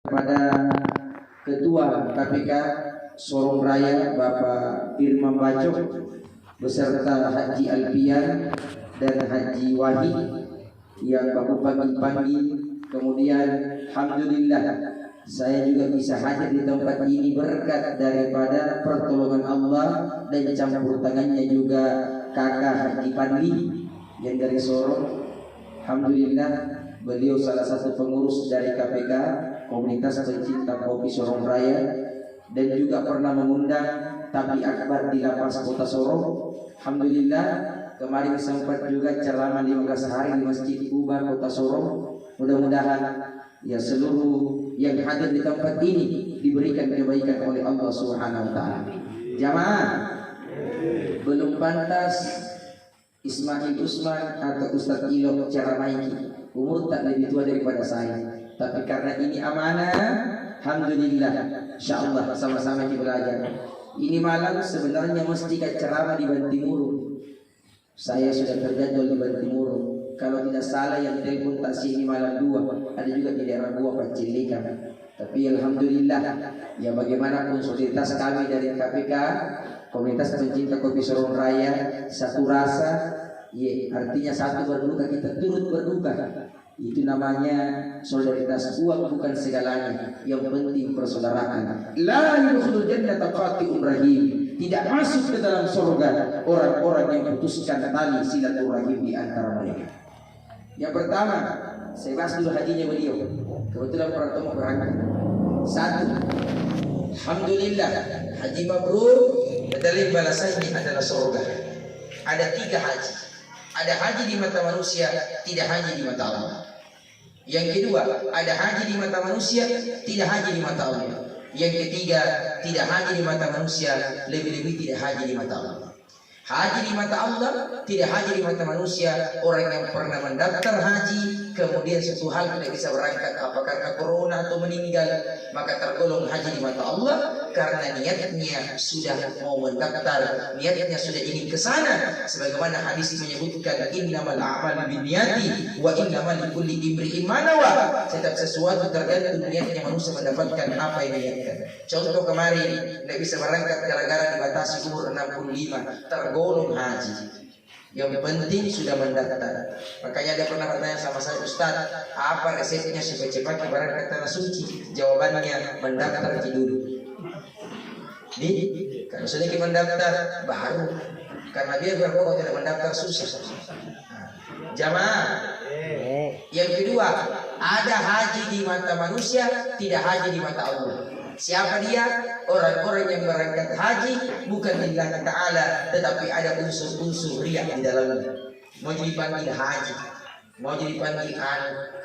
Kepada Ketua KPK Sorong Raya Bapak Firman Bacok beserta Haji Alpian dan Haji Wahid yang baru pagi-pagi. Kemudian alhamdulillah saya juga bisa hadir di tempat ini berkat daripada pertolongan Allah dan campur tangannya juga kakak Haji Padli yang dari Sorong. Alhamdulillah beliau salah satu pengurus dari KPK Komunitas Pencinta Kopi Sorong Raya dan juga pernah mengundang Tabligh Akbar di Lapas Kota Sorong. Alhamdulillah kemarin sempat juga ceramah 15 hari di Masjid Kuba Kota Sorong. Mudah-mudahan ya seluruh yang hadir di tempat ini diberikan kebaikan oleh Allah Subhanahu wa taala. Jamaah, belum pantas Ismail Usman atau Ustadz Ilo ceramah umur tak lebih tua daripada saya. Tapi karena ini amanah, alhamdulillah, insyaallah sama-sama kita belajar. Ini malam sebenarnya mesti ceramah di Bantimurung. Saya sudah terjadwal di Bantimurung. Kalau tidak salah yang telepon tak sini malam 2, ada juga di daerah Gua Pancilikan. Tapi alhamdulillah, ya bagaimanapun solidaritas kami dari KPK, Komunitas Pencinta Kopi Sorong Raya, satu rasa, ya artinya satu berduka kita turut berduka. Itu namanya solidaritas. Uang bukan segalanya, yang penting persaudaraan. La yadkhulul jannata qati'un rahim. Tidak masuk ke dalam surga orang-orang yang putuskan tali silaturahim di antara mereka. Yang pertama, saya bahas dulu hajinya beliau. Kebetulan orang tua berangkat. Satu, alhamdulillah, haji mabrur, medali balasannya adalah surga. Ada 3 haji. Ada haji di mata manusia, tidak haji di mata Allah. Yang kedua, ada haji di mata manusia, tidak haji di mata Allah. Yang ketiga, tidak haji di mata manusia, lebih-lebih tidak haji di mata Allah. Haji di mata Allah, tidak haji di mata manusia. Orang yang pernah mendaftar haji, kemudian suatu hal tidak bisa berangkat, apa karena corona atau meninggal, maka tergolong haji di mata Allah karena niatnya sudah mau mendaftar, niatnya sudah ingin ke sana. Sebagaimana hadis menyebutkan, innamal a'malu binniyati wa innamal likulli imri'in ma nawa. Setiap sesuatu tergantung niatnya manusia mendapatkan apa yang niatkan. Contoh kemarin tidak bisa berangkat gara-gara dibatasi umur 65, tergolong haji. Yang penting sudah mendaftar. Makanya ada pernah bertanya sama saya, Ustaz, apa resepnya supaya cepat berangkat tanah suci? Jawabannya, mendaftar dulu. Kalau sudah kita mendaftar baru, karena dia berpokok tidak mendaftar susah. Jamaah. Yang kedua, ada haji di mata manusia, tidak haji di mata Allah. Siapa dia? Orang-orang yang berangkat haji bukan lillahi ta'ala, tetapi ada unsur-unsur riya di dalamnya. Mau jadi panggil haji, mau jadi panggil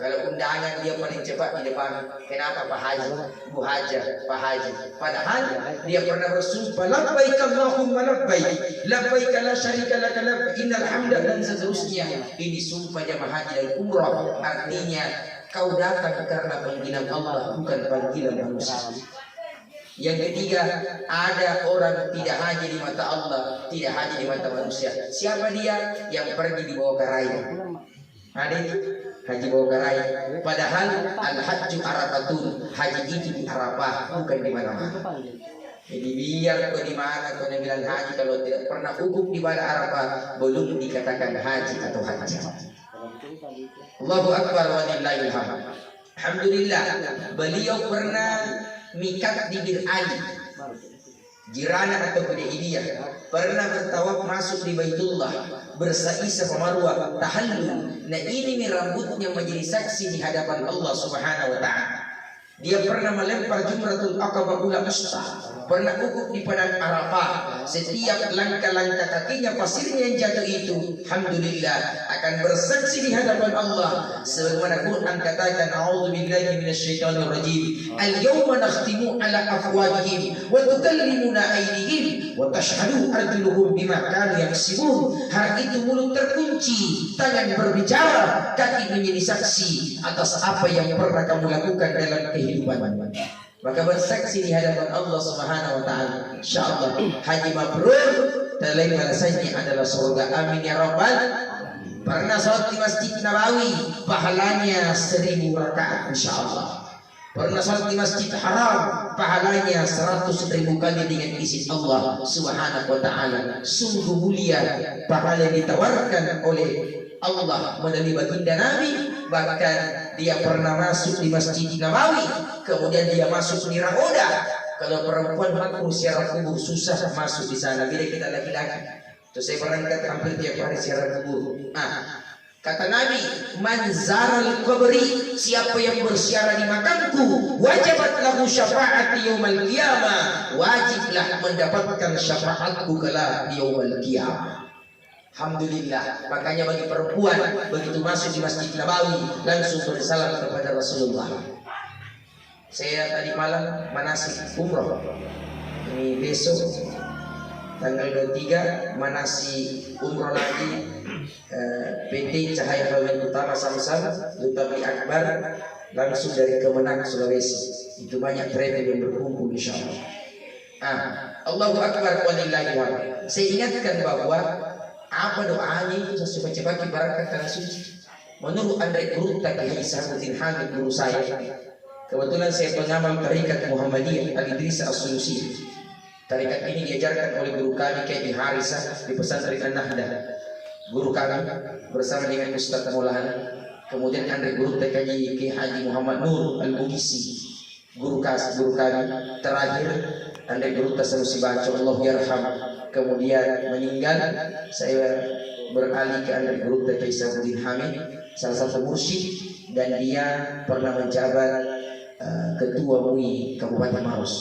kalau undangan dia paling cepat di depan. Kenapa Pak Haji, Bu Haja, Pak Haji? Padahal dia pernah bersumpah, labbaik Allahumma labbaik, labbaik la syarika laka labbaik, innal hamda, dan seterusnya. Ini sumpah jamaah haji dan umrah. Artinya kau datang karena panggilan Allah, bukan panggilan manusia. Yang ketiga, ada orang tidak haji di mata Allah, tidak haji di mata manusia. Siapa dia? Yang pergi di bawah karaya. Ada haji bawah karaya. Padahal al-hajju arafatun, haji itu di Arafah, bukan di mana-mana. Jadi biar kau di mana kau bilang haji, kalau tidak pernah ukuf di pada Arafah, belum dikatakan haji atau haji. Allahu Akbar wa lillahil hamd. Alhamdulillah, beliau pernah mikat di Bir Ali, Jirana atau Hudaybiyah, pernah bertawaf masuk di Baitullah, bersa'i Safa Marwah, tahallul. Nah ini rambutnya menjadi saksi di hadapan Allah Subhanahu wa taala. Dia pernah melempar Jumratul Aqabah ula Usta, pernah ukuf di padang Arafah. Setiap langkah-langkah kakinya, pasirnya yang jatuh itu, alhamdulillah, akan bersaksi di hadapan Allah. Sebagaimana Quran katakan, a'udzubillahi minasyaitonir rajim, al-yawma nakhtimu ala afwahihim wa tukallimuna aydihim wa tashhadu arjuluhum bima kanu yaksibun. Hari itu mulut terkunci, tangan berbicara, kaki menjadi saksi atas apa yang pernah kamu lakukan dalam kehidupan. Maka bersaksi di hadapan Allah Subhanahu wa taala. Insyaallah haji mabrur, terlebih balasannya adalah surga. Amin ya rabbal. Pernah sholat di Masjid Nabawi, pahalanya 1000 rakaat insyaallah. Pernah salat di Masjid Haram, pahalanya 100.000 kali dengan izin Allah Subhanahu wa taala. Sungguh mulia pahala yang ditawarkan oleh Allah melalui baginda Nabi. Bahkan dia pernah masuk di Masjid Nabawi, kemudian dia masuk di Rahoda. Kalau perempuan makruh ziarah kubur, susah masuk di sana. Bila kita laki-laki, terus saya berangkat hampir tiap hari ziarah kubur. Kata Nabi, man zaral qabri, siapa yang berziarah di makamku, wajibat lahu syafaati yaumil qiyamah, wajiblah mendapatkan syafaatku kala di yaumil qiyamah. Alhamdulillah. Makanya bagi perempuan begitu masuk di Masjid Nabawi langsung bersalam kepada Rasulullah. Saya tadi malam manasik umroh. Ini besok tanggal 23 manasik umroh lagi. PT Cahaya Halal Utama Samsam Lutabi Akbar langsung dari Kemenang Sulawesi. Itu banyak travel yang berkumpul insyaallah. Allahu Akbar walillahi alhamd. Saya ingatkan bahwa apa doanya itu sebaca-baca barangkali tanah suci. Menurut Andre Gurutta Kiai Sahabuddin Hamid guru saya, kebetulan saya pengamal Tarikat Muhammadiyah Al-Idris As-Sulusi. Tarikat ini diajarkan oleh guru kami Kiai Harisah di pesantren An-Nahdah. Guru kami bersama dengan Ustaz Maulana, kemudian Andre Gurutta Kiai Haji Muhammad Nur Al-Bugisi, guru kami terakhir Andre Gurutta Sanusi Baco, Allah yarham, kemudian meninggal. Saya beralih ke Andre Gurutta Kiai Sahabuddin Hamid, salah satu mursyid, dan dia pernah menjabat ketua MUI Kabupaten Maros.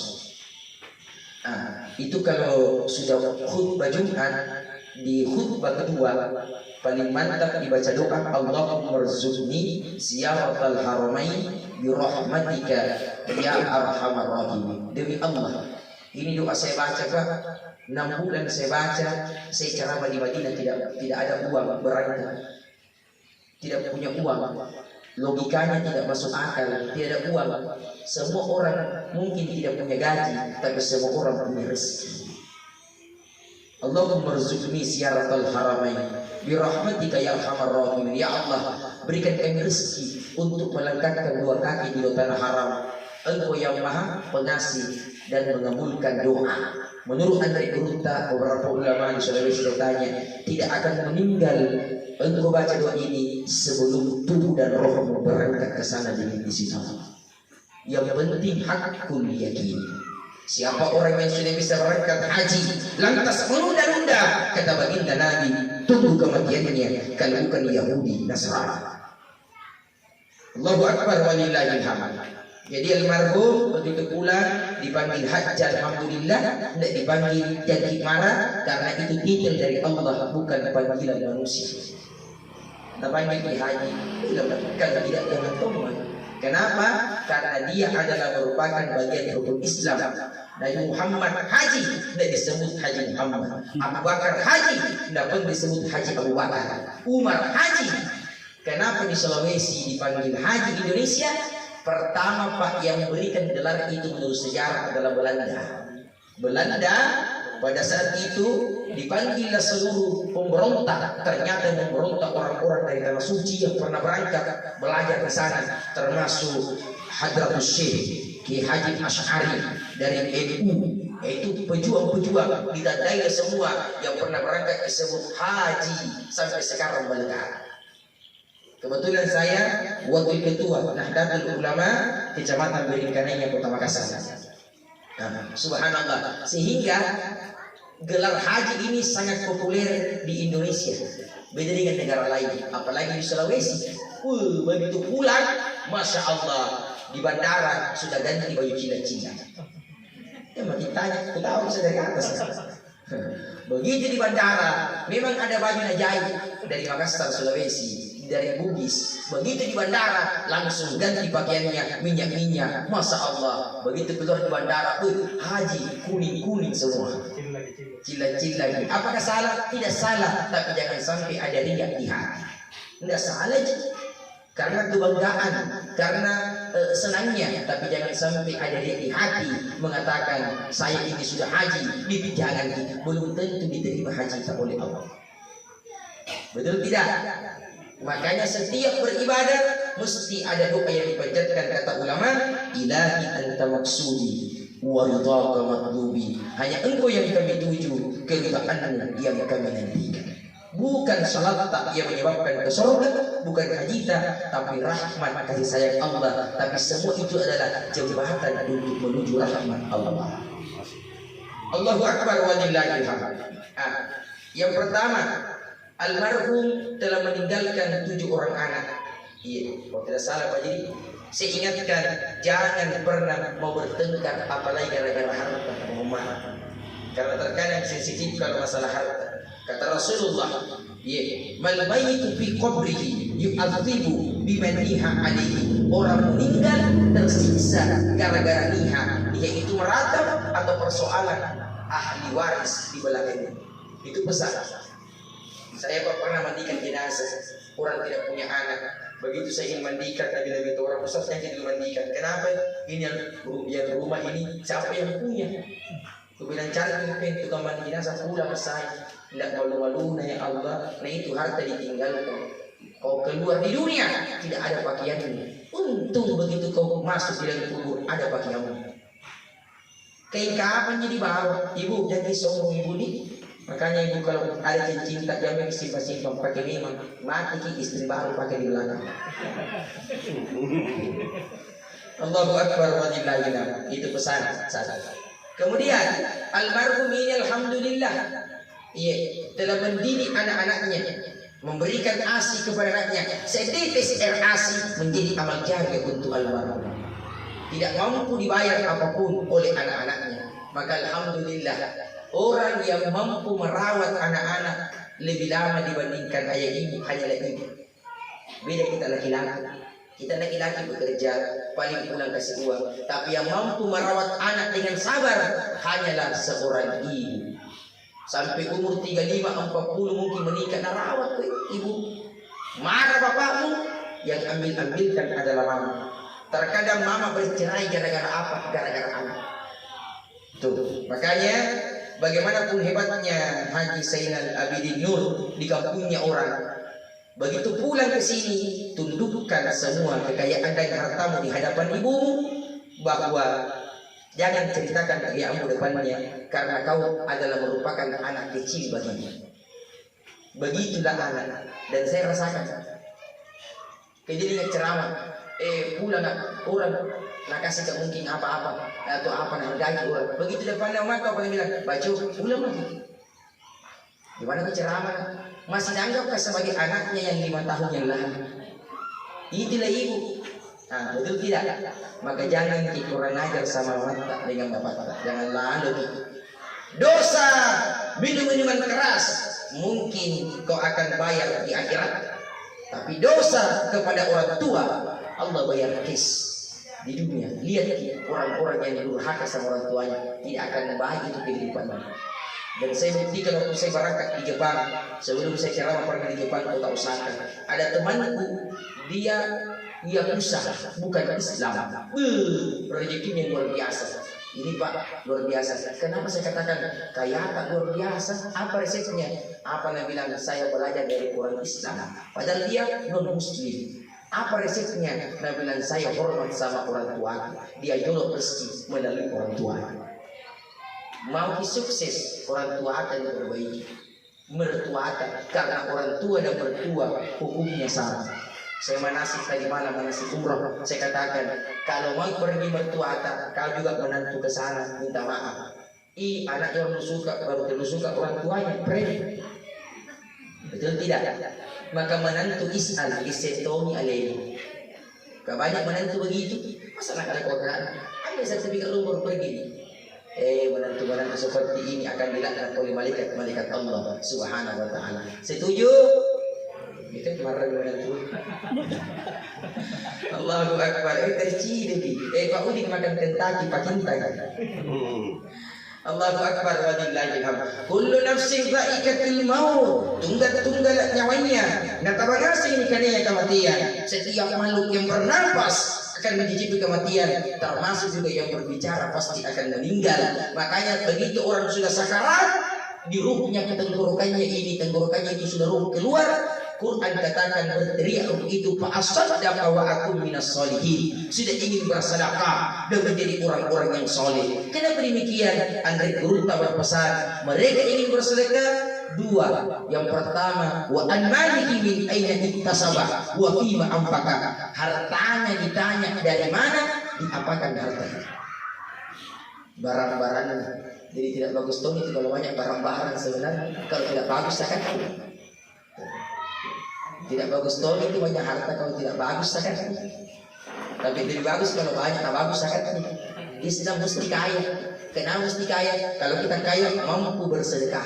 Itu kalau sudah khutbah Jumat, di khutbah kedua paling mantap dibaca doa, Allahumma rzuqni ziyaratal haramain bi rahmatika ya arhamar rahimin. Demi Allah, ini doa saya baca Pak, 6 bulan saya baca. Saya ceramah di Madinah tidak ada uang berangkat, tidak punya uang, logikanya tidak masuk akal, tidak ada uang. Semua orang mungkin tidak punya gaji, tapi semua orang punya rezeki. Allahumma rzuqni ziyaratal haramain bi rahmatika ya arhamar rahimin. Ya Allah, berikan kami rezeki untuk melangkahkan 2 kaki di tanah haram. Engkau yang Maha Pengasih dan mengabulkan doa. Menurut Andre Gurutta, beberapa ulama di Sulawesi bertanya, tidak akan meninggal engkau baca doa ini sebelum tubuh dan rohmu berangkat ke sana dengan izin Allah. Yang penting hakul yakin. Siapa orang yang sudah bisa berangkat haji lantas menunda-nunda, kata baginda Nabi, tunggu kematiannya kalau bukan Yahudi Nasrani. Allahu Akbar walillahil hamd. Jadi almarhum begitu pulang dipanggil haji, alhamdulillah, tidak dipanggil jadi marah karena itu titel dari Allah, bukan panggilan manusia. Kita panggil haji kalau tidak jangan tomat. Kenapa? Karena dia adalah merupakan bagian rukun Islam. Nabi Muhammad haji tidak disebut Haji Muhammad. Abu Bakar haji tidak pun disebut Haji Abu Bakar. Umar haji. Kenapa di Sulawesi dipanggil Haji Indonesia? Pertama Pak yang memberikan gelar itu menurut sejarah adalah Belanda. Belanda pada saat itu dipanggillah seluruh pemberontak. Ternyata memberontak orang-orang dari tanah suci yang pernah berangkat belajar ke sana, termasuk Hadratus Syekh Ki Haji Asy'ari dari NU. Itu pejuang-pejuang ditandai semua yang pernah berangkat disebut haji sampai sekarang melekat. Kebetulan saya wakil ketua Nahdlatul Ulama Kecamatan Beringkanaya Kota Makassar. Subhanallah, sehingga gelar haji ini sangat populer di Indonesia, beda dengan negara lain, apalagi di Sulawesi. Begitu pulang, masya Allah, di bandara sudah ganti baju cila-cila. Ya makin tanya, aku tahu bisa dari atas. Begitu di bandara, memang ada baju najai dari Makassar, Sulawesi, dari Bugis. Begitu di bandara langsung ganti pakaiannya, minyak-minyak, masya Allah. Begitu keluar di bandara, haji kuning-kuning semua, cila-cila. Apakah salah? Tidak salah, tapi jangan sampai ada riak di hati. Tidak salah aja, karena kebanggaan, karena senangnya, tapi jangan sampai ada riak di hati mengatakan saya ini sudah haji, ini jangan, belum tentu diterima haji oleh Allah. Betul tidak? Makanya setiap beribadah mesti ada doa yang dipanjatkan. Kata ulama, ilahi anta maksudi wa ridhaka matlubi. Hanya engkau yang kami tuju, keridhaanmu yang kami nantikan. Bukan salat tak yang menyebabkan ke surga, bukan hajita, tapi rahmat kasih sayang Allah. Tapi semua itu adalah jembatan untuk menuju rahmat Allah. Allahu Akbar walillahil hamd. Yang pertama, almarhum telah meninggalkan 7 orang anak. Iya, kalau tidak salah Pak Jadi, saya ingatkan jangan pernah mau bertengkar apalagi gara-gara harta rumah. Karena terkadang sensitif kalau masalah harta. Kata Rasulullah, mal mayyitu fi qabrihi yu'adzibu biman niha alaihi. Orang meninggal tersiksa gara-gara niha. Niha itu meratap atau persoalan ahli waris di belakangnya. Itu besar. Saya pernah mandikan jenazah, orang tidak punya anak. Begitu saya ingin mandikan, tapi lebih itu orang besar saya tidak mandikan. Kenapa? Ini yang rumah ini siapa yang punya? Kemudian cari tukang mandi jenazah pulang saya. Tidak malu-malu ya Allah. Nah itu harta ditinggalkan. Kau keluar di dunia tidak ada pakaianmu. Untung begitu kau masuk di dalam kubur ada pakaianmu. Kain kapan jadi bawa? Ibu jangan sombong ibu nih. Makanya ibu kalau ada cincin tak jangan simpan-simpan pakai memang mati istri baru pakai di belakang. Allahu Akbar walillahil hamd. Itu pesan saya. Kemudian almarhum ini alhamdulillah telah mendidik anak-anaknya, memberikan ASI kepada anaknya. Setetes air ASI menjadi amal jariah untuk almarhum. Tidak mampu dibayar apapun oleh anak-anaknya. Maka alhamdulillah orang yang mampu merawat anak-anak lebih lama dibandingkan ayah ibu hanyalah ibu. Beda kita laki-laki. Kita laki-laki bekerja paling pulang kasih uang. Tapi yang mampu merawat anak dengan sabar hanyalah seorang ibu. Sampai umur 35, 40 mungkin menikah dan rawat ibu. Marah bapakmu, yang ambil-ambilkan adalah mama. Terkadang mama bercerai gara-gara apa? Gara-gara anak. Tuh, makanya bagaimanapun hebatnya Haji Zainal Abidin Nur di kampungnya orang, begitu pulang ke sini, tundukkan semua kekayaan dan hartamu di hadapan ibumu, bahwa jangan ceritakan kekayaanmu depannya, karena kau adalah merupakan anak kecil baginya. Begitulah anak, dan saya rasakan. Kejadian ceramah, pulang orang nak kasih tak mungkin apa-apa atau apa nak hargai orang. Begitu depan mata apa yang bilang, baca pulang lagi. Di mana ceramah masih dianggap sebagai anaknya yang 5 tahun yang lalu. Itulah ibu. Nah, betul tidak? Maka jangan kurang ajar sama mata dengan bapak. Jangan lalu dosa minum-minuman keras mungkin kau akan bayar di akhirat. Tapi dosa kepada orang tua Allah bayar kes di dunia. Lihat orang-orang yang durhaka sama orang tuanya tidak akan baik itu kehidupannya. Dan saya buktikan waktu saya berangkat di Jepang, sebelum saya ceramah pernah di Jepang, aku tak usahakan. Ada temanku, dia Yakuza, bukan Islam. Rezekinya luar biasa. Ini Pak, luar biasa. Kenapa saya katakan kaya tak luar biasa? Apa resepnya? Apa yang bilang saya belajar dari orang Islam, padahal dia non Muslim. Apa resepnya? Dia bilang saya hormat sama orang tua. Dia jolok rezeki melalui orang tua. Mau sukses orang tua akan diperbaiki. Mertua akan, karena orang tua dan mertua hukumnya sama. Saya manasik tadi malam, manasik umroh. Saya katakan, kalau mau pergi mertua akan, kau juga menantu ke sana, minta maaf. Anak yang suka, baru suka orang tuanya, pray. Betul tidak? Maka menantu is'al, isetoni alaihi. Banyak menantu begitu. Masa nak ada koran? Ada sertifikat umur pergi. Menantu-menantu seperti ini akan dilaknat oleh malaikat Allah Subhanahu wa taala. Setuju? Itu kemarin menantu. Allahu Akbar. Terciri di. Pak Udin makan kentaki pakinta kan. Allahu Akbar walillahil hamd. Kullu nafsin dha'iqatul maut. Tunggal nyawanya. Natabagasi ini kannya kematian. Setiap makhluk yang bernapas akan mencicipi kematian, termasuk juga yang berbicara pasti akan meninggal. Makanya begitu orang sudah sakarat, di ruhnya ke tenggorokannya ini, tenggorokannya itu sudah ruh keluar, Quran katakan berteriak itu fa asaddaqa wa akum minas solihin. Sudah ingin bersedekah dan menjadi orang-orang yang soleh. Kenapa demikian? Andre Gurunta berpesan, mereka ingin bersedekah dua. Yang pertama, wa an malihi min aina iktasaba wa fima anfaqa. Hartanya ditanya dari mana, diapakan hartanya. Barang-barang. Jadi tidak bagus tuh itu kalau banyak barang-barang sebenarnya. Kalau tidak bagus akan tidak bagus tuh itu banyak harta kalau tidak bagus akan. Tapi lebih bagus kalau banyak tak bagus akan. Islam mesti kaya. Kenapa mesti kaya? Kalau kita kaya mampu bersedekah.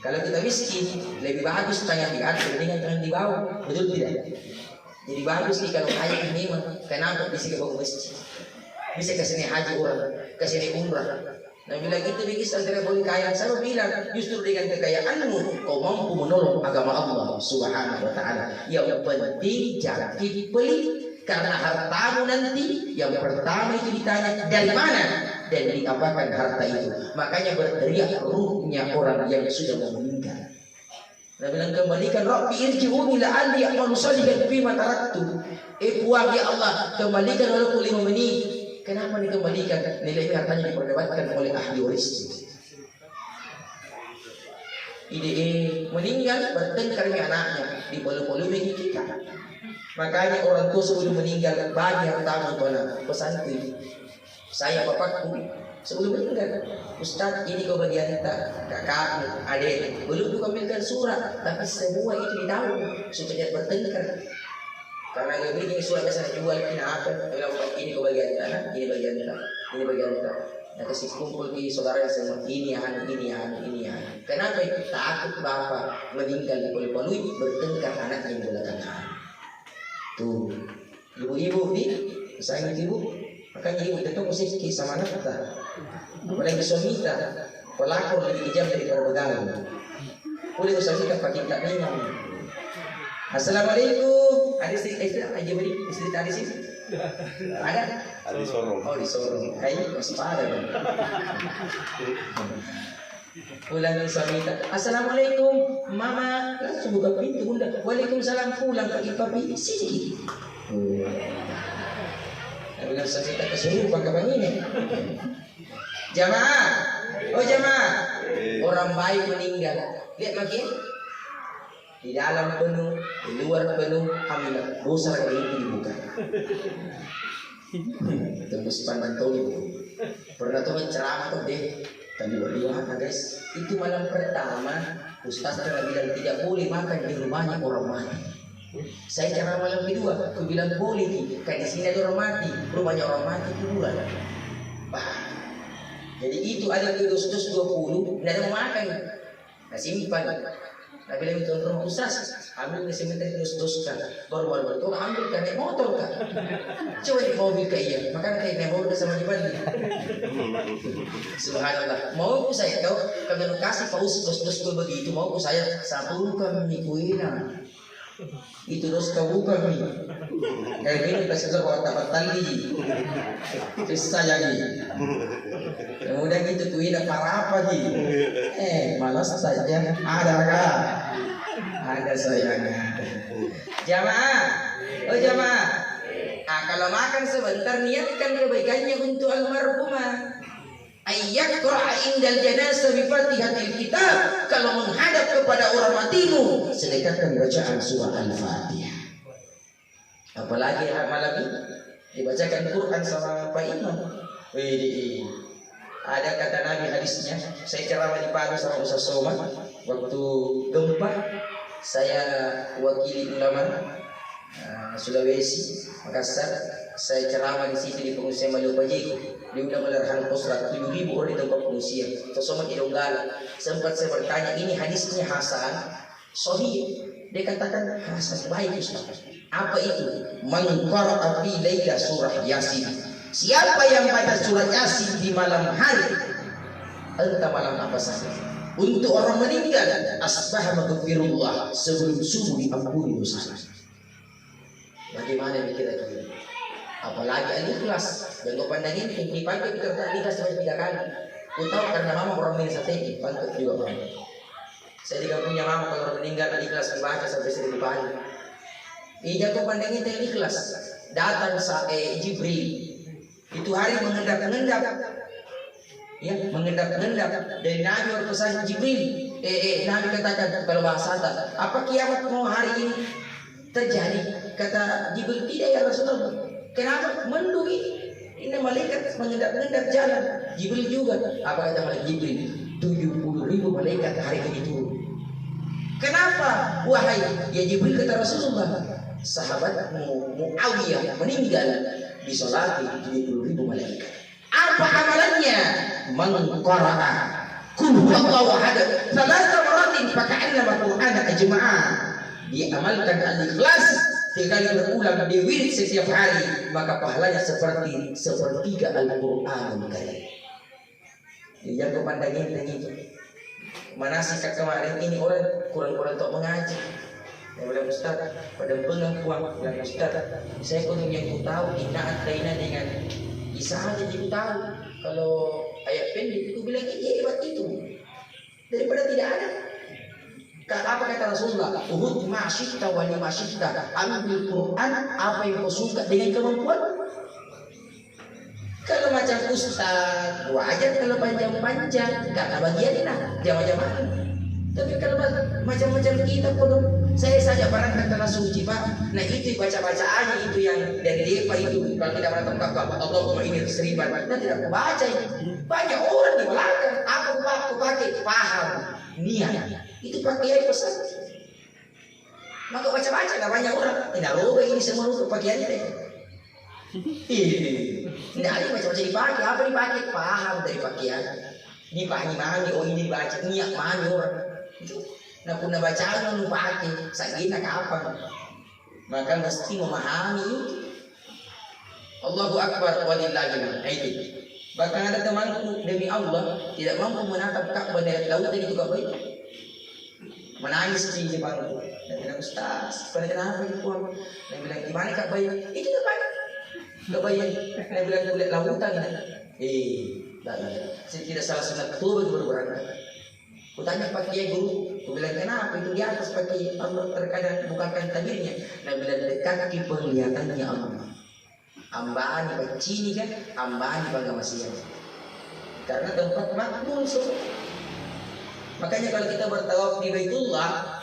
Kalau kita miskin lebih bagus tangan di atas dibandingkan tangan di bawah. Betul tidak? Jadi bagus nih kalau kaya ini mah. Kenapa bisa ke bawah masjid? Bisa ke sini haji orang, ke sini umrah. Nah bilang itu bingis antara boleh kaya. Saya bilang justru dengan kekayaanmu kau mampu menolong agama Allah Subhanahu wa taala. Yang penting jangan pelit, karena hartamu nanti yang pertama itu ditanya dari mana dan diapakan harta itu. Makanya berteriak ruhnya orang yang sudah meninggal. Nah bilang kembalikan Rabbi irji'uni la'alli a'malu shalihan fima taraktu. Puang ya Allah, kembalikan walaupun 5 menit. Kenapa dikembalikan? Nilai hartanya diperdebatkan oleh ahli waris. Ide meninggal bertengkar dengan anaknya, dipolu-polu kita. Makanya orang tua sebelum meninggal bagi harta untuk anak. Pesantren. Saya bapakku sebelum meninggal, Ustaz ini kau bagian kita, kakakmu, adik. Belum dikembalikan surat, tapi semua itu ditahu supaya bertengkar. Karena dia bikin surat biasa jual apa? Ini kau bagian anak, ini bagian kita, ini bagian kita. Nah kasih kumpul di saudara semua ini. Kenapa itu takut bapak meninggal dipolu-polui bertengkar anak yang belakangan. Tuh, ibu-ibu nih, saya ibu, makanya ibu tentu mesti sama anak kita. Apalagi suami kita, pelakor lebih kejam daripada begal. Boleh suami kita pakai tak nanya. Assalamualaikum. Ada istri aja beri istri tadi sih. Ada? Ada di Sorong. Oh di Sorong. Hai, masih ada. Pulang suami kita. Assalamualaikum, mama. Langsung buka pintu bunda. Waalaikumsalam, pulang pagi papi. Sini. Bilang suami kita kesurupan ke ini. Jamaah. Oh jamaah. Orang baik meninggal. Lihat makin. Di dalam penuh, di luar penuh, alhamdulillah dosa kali ini dibuka. Tembus pandang tahu itu. Pernah tuh ceramah tuh deh. Tadi berdua guys. Itu malam pertama, Ustaz telah bilang tidak boleh makan di rumahnya orang mati. Saya ceramah malam kedua, aku bilang boleh nih. Kan di sini ada orang mati, rumahnya orang mati kuburan. Bah. Jadi itu ada di dos-dos 20, tidak ada mau makan. Nah simpan. Nah bilang itu rumah Ustaz, ambil ke sementara dos-dos kan. Baru-baru itu ambil kan naik motor kan. Coba di mobil ke iya, makanya kayak naik mobil sama gimana. Subhanallah. Mau saya tahu kalau kasih paus dos-dos gue begitu, mau saya satukan mikuina. Itu dos kabuka nih. Kayak gini kasih sebuah tapat tali. Kisah lagi. Kemudian itu kuina para apa sih? Malas saja. Ada kah? Ada sayangnya. Jamaah, oh jamaah. Kalau makan sebentar niatkan kebaikannya untuk almarhumah. Ayyaqra indal janazah bi Fatihatil Kitab. Kalau menghadap kepada orang matimu, sedekahkan bacaan surah Al-Fatihah. Apalagi malam ini dibacakan Quran sama Pak Imam. Ada kata Nabi hadisnya. Saya ceramah di Palu sama Ustaz Somad waktu gempa. Saya wakili ulama Sulawesi Makassar. Saya ceramah di situ di pengungsian Malupajiko. Diundang oleh Rahan Kosrat 7.000 orang di tempat pengungsian. Tersomot di Donggala. Sempat saya bertanya, ini hadisnya Hasan, sahih. Dia katakan Hasan, baik Ustaz. Apa itu? Man qara'a fi laila surah Yasin. Siapa yang baca surat Yasin di malam hari, entah malam apa saja, untuk orang meninggal, asbah maghfirullah, sebelum subuh diampuni dosa. Bagaimana pikiran kita? Apalagi al-ikhlas. Yang kau pandangin di pagi kita ikhlas sampai 3 kali. Kau tahu karena mama orang ini sate, pantas juga bang. Saya juga punya mama kalau orang meninggal di kelas membaca sampai 1000 kali. Ija kau pandangin teh ikhlas. Datang Jibril. Itu hari mengendap-endap. Ya, mengendap-endap dari Nabi berpesan Jibril. Nabi katakan kalau bahasa apa kiamat mau hari ini terjadi? Kata Jibril, tidak ya Rasulullah. Kenapa? Mendung ini malaikat mengendap-endap jalan. Jibril juga. Apa kata malaikat Jibril? 70.000 malaikat hari ini turun. Kenapa? Wahai ya Jibril, kata Rasulullah, sahabat Muawiyah meninggal disolati 70.000 malaikat. Apa amalannya? Mengqara'a qul huwallahu ahad thalatha maratin faka'annama qur'ana ajma'a. Diamalkan al-ikhlas sekali berulang di wirid setiap hari, maka pahalanya seperti sepertiga Al-Qur'anul Karim. Dia kepandangin itu. Manasik kemarin ini orang kurang-kurang untuk mengaji. Ya bilang Ustaz, pada pengakuan bilang Ustaz, saya kudu yang ku tahu innaat laina dengan Isa aja ku tahu. Kalau ayat pendek itu bilang ini hebat itu. Daripada tidak ada. Apa kata Rasulullah? Uhud masyita wa li masyita. Ambil Quran apa yang kau suka dengan kemampuan. Kalau macam ustaz, wajar kalau panjang-panjang, karena bagian ini jamaah-jamaah. Tapi kalau macam-macam kita pun, saya saja barangkali tanah suci Pak. Nah itu baca-bacaannya itu yang dari depa itu. Kalau tidak pernah tengkap Allahumma ini seriban, nah tidak baca itu. Banyak orang di belakang, aku pakai paham niat. Itu pakai pesan. Maka baca-baca nggak banyak orang. Tidak roba ini semua untuk pakaiannya deh. Tidak ada macam-macam dipakai. Apa dipakai? Paham dari pakaian. Dipahami, oh ini dibaca, niat mana orang. Itu. Nah pun bacaan lu pakai. Sakina kapan? Maka mesti memahami. Allahu Akbar walillahil hamd. Bahkan ada temanku demi Allah tidak mampu menatap Ka'bah dari laut dari itu Ka'bah itu. Menangis di depanku. Dan bilang Ustaz, kenapa itu? Dan bilang gimana Ka'bah itu depan. Kebayang, saya bilang kulit lautan saya tidak salah sunat betul baru berangkat. Aku tanya Pak Kiai guru, aku bilang kenapa itu di atas Pak Kiai? Allah terkadang bukakan tabirnya. Nah bila dekat di penglihatannya Allah. Ambani Pak Cini kan, ambani Pak Gamasian. Karena tempat makmur makanya kalau kita bertawaf di Baitullah,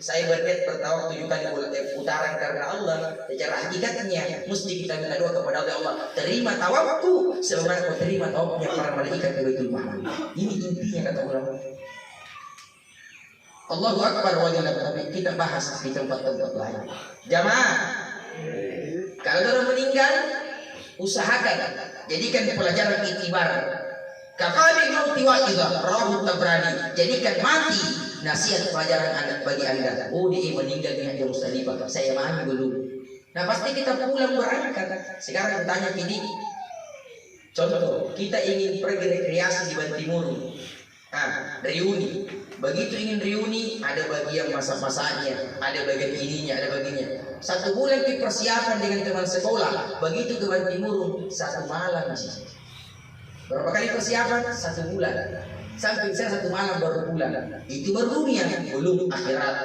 saya berniat bertawaf 7 kali putaran karena Allah. Secara hakikatnya mesti kita minta doa kepada Allah, terima tawafku sebagaimana kau terima tawafnya para malaikat di Baitul Mahmud. Ini intinya kata ulama. Allahu Akbar walillahil hamd. Tapi kita bahas di tempat-tempat lain. Jamaah, kalau orang meninggal, usahakan jadikan pelajaran itibar. Kafani mauti wa'idha rawahu Tabrani. Jadikan mati nasihat pelajaran anak bagi anda. Oh dia meninggal di Hajar Musdalifah, saya mati belum. Nah pasti kita pulang berangkat. Sekarang tanya gini, contoh kita ingin pergi rekreasi di Bantimurung, reuni. Begitu ingin reuni, ada bagian masak-masaknya, ada bagian ininya, ada bagiannya. 1 bulan kita persiapan dengan teman sekolah. Begitu ke Bantimurung 1 malam sih. Berapa kali persiapan? 1 bulan. Sampai saya 1 malam baru pulang. Itu baru dunia, belum akhirat.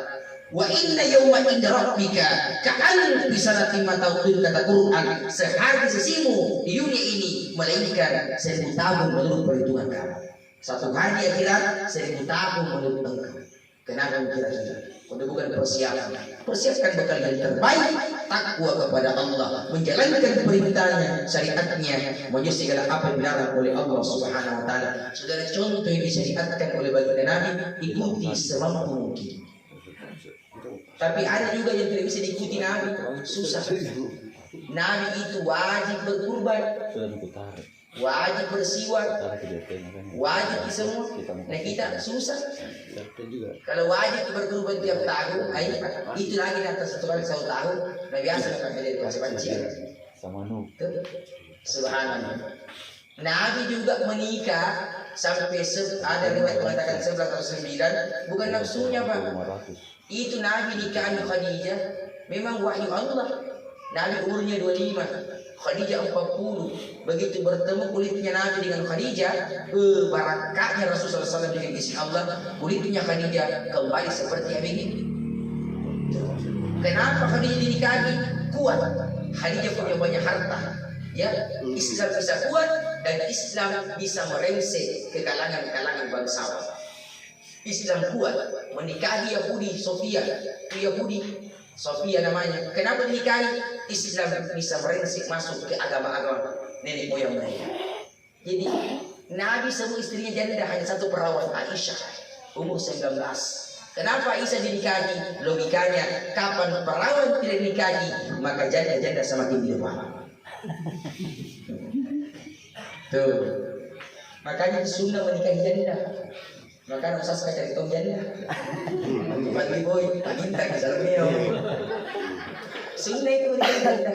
Wa inna yawma inda rabbika ka'alfi sanatin ma taqul kata Quran. Sehari sesimu di dunia ini melainkan 1000 tahun menurut perhitungan kamu. 1 hari di akhirat 1000 tahun menurut engkau. Kenapa kira-kira? Udah bukan persiapan. Persiapkan bekal yang terbaik, takwa kepada Allah, menjalankan perintahnya, syariatnya, menjadi segala apa yang dilarang oleh Allah Subhanahu wa taala. Saudara, contoh yang disyariatkan oleh baginda Nabi, ikuti semampu mungkin. Tapi ada juga yang tidak bisa diikuti Nabi, susah. Nabi itu wajib berkurban, wajib bersiwak, wajib semua. Nah kita susah. Kalau wajib berkurban tiap tahun, itu lagi nanti 1 kali 1 tahun. Nah biasa kan dari masih pancing. Subhanallah. Nabi juga menikah sampai ada riwayat mengatakan 11 atau 9, bukan nafsunya Pak. Itu Nabi nikahan Khadijah memang wahyu Allah. Nabi umurnya 25. Khadijah 40. Begitu bertemu kulitnya Nabi dengan Khadijah, barakahnya Rasulullah SAW dengan izin Allah, kulitnya Khadijah kembali seperti yang ini. Kenapa Khadijah dinikahi? Kuat. Khadijah punya banyak harta. Ya, Islam bisa kuat dan Islam bisa merengsek ke kalangan-kalangan bangsawan. Islam kuat menikahi Yahudi Sofia, Yahudi Sofia namanya. Kenapa dinikahi? Islam bisa merengsek masuk ke agama-agama nenek moyang mereka. Jadi Nabi semua istrinya janda, hanya satu perawat, Aisyah, umur 19. Kenapa Aisyah dinikahi? Logikanya, kapan perawan tidak dinikahi, maka janda-janda semakin dilupakan. Tuh, makanya sunnah menikahi janda. Maka usah cari tong janda. Pagi boy, pagi tak bisa lebih. Sunnah itu menikahi janda.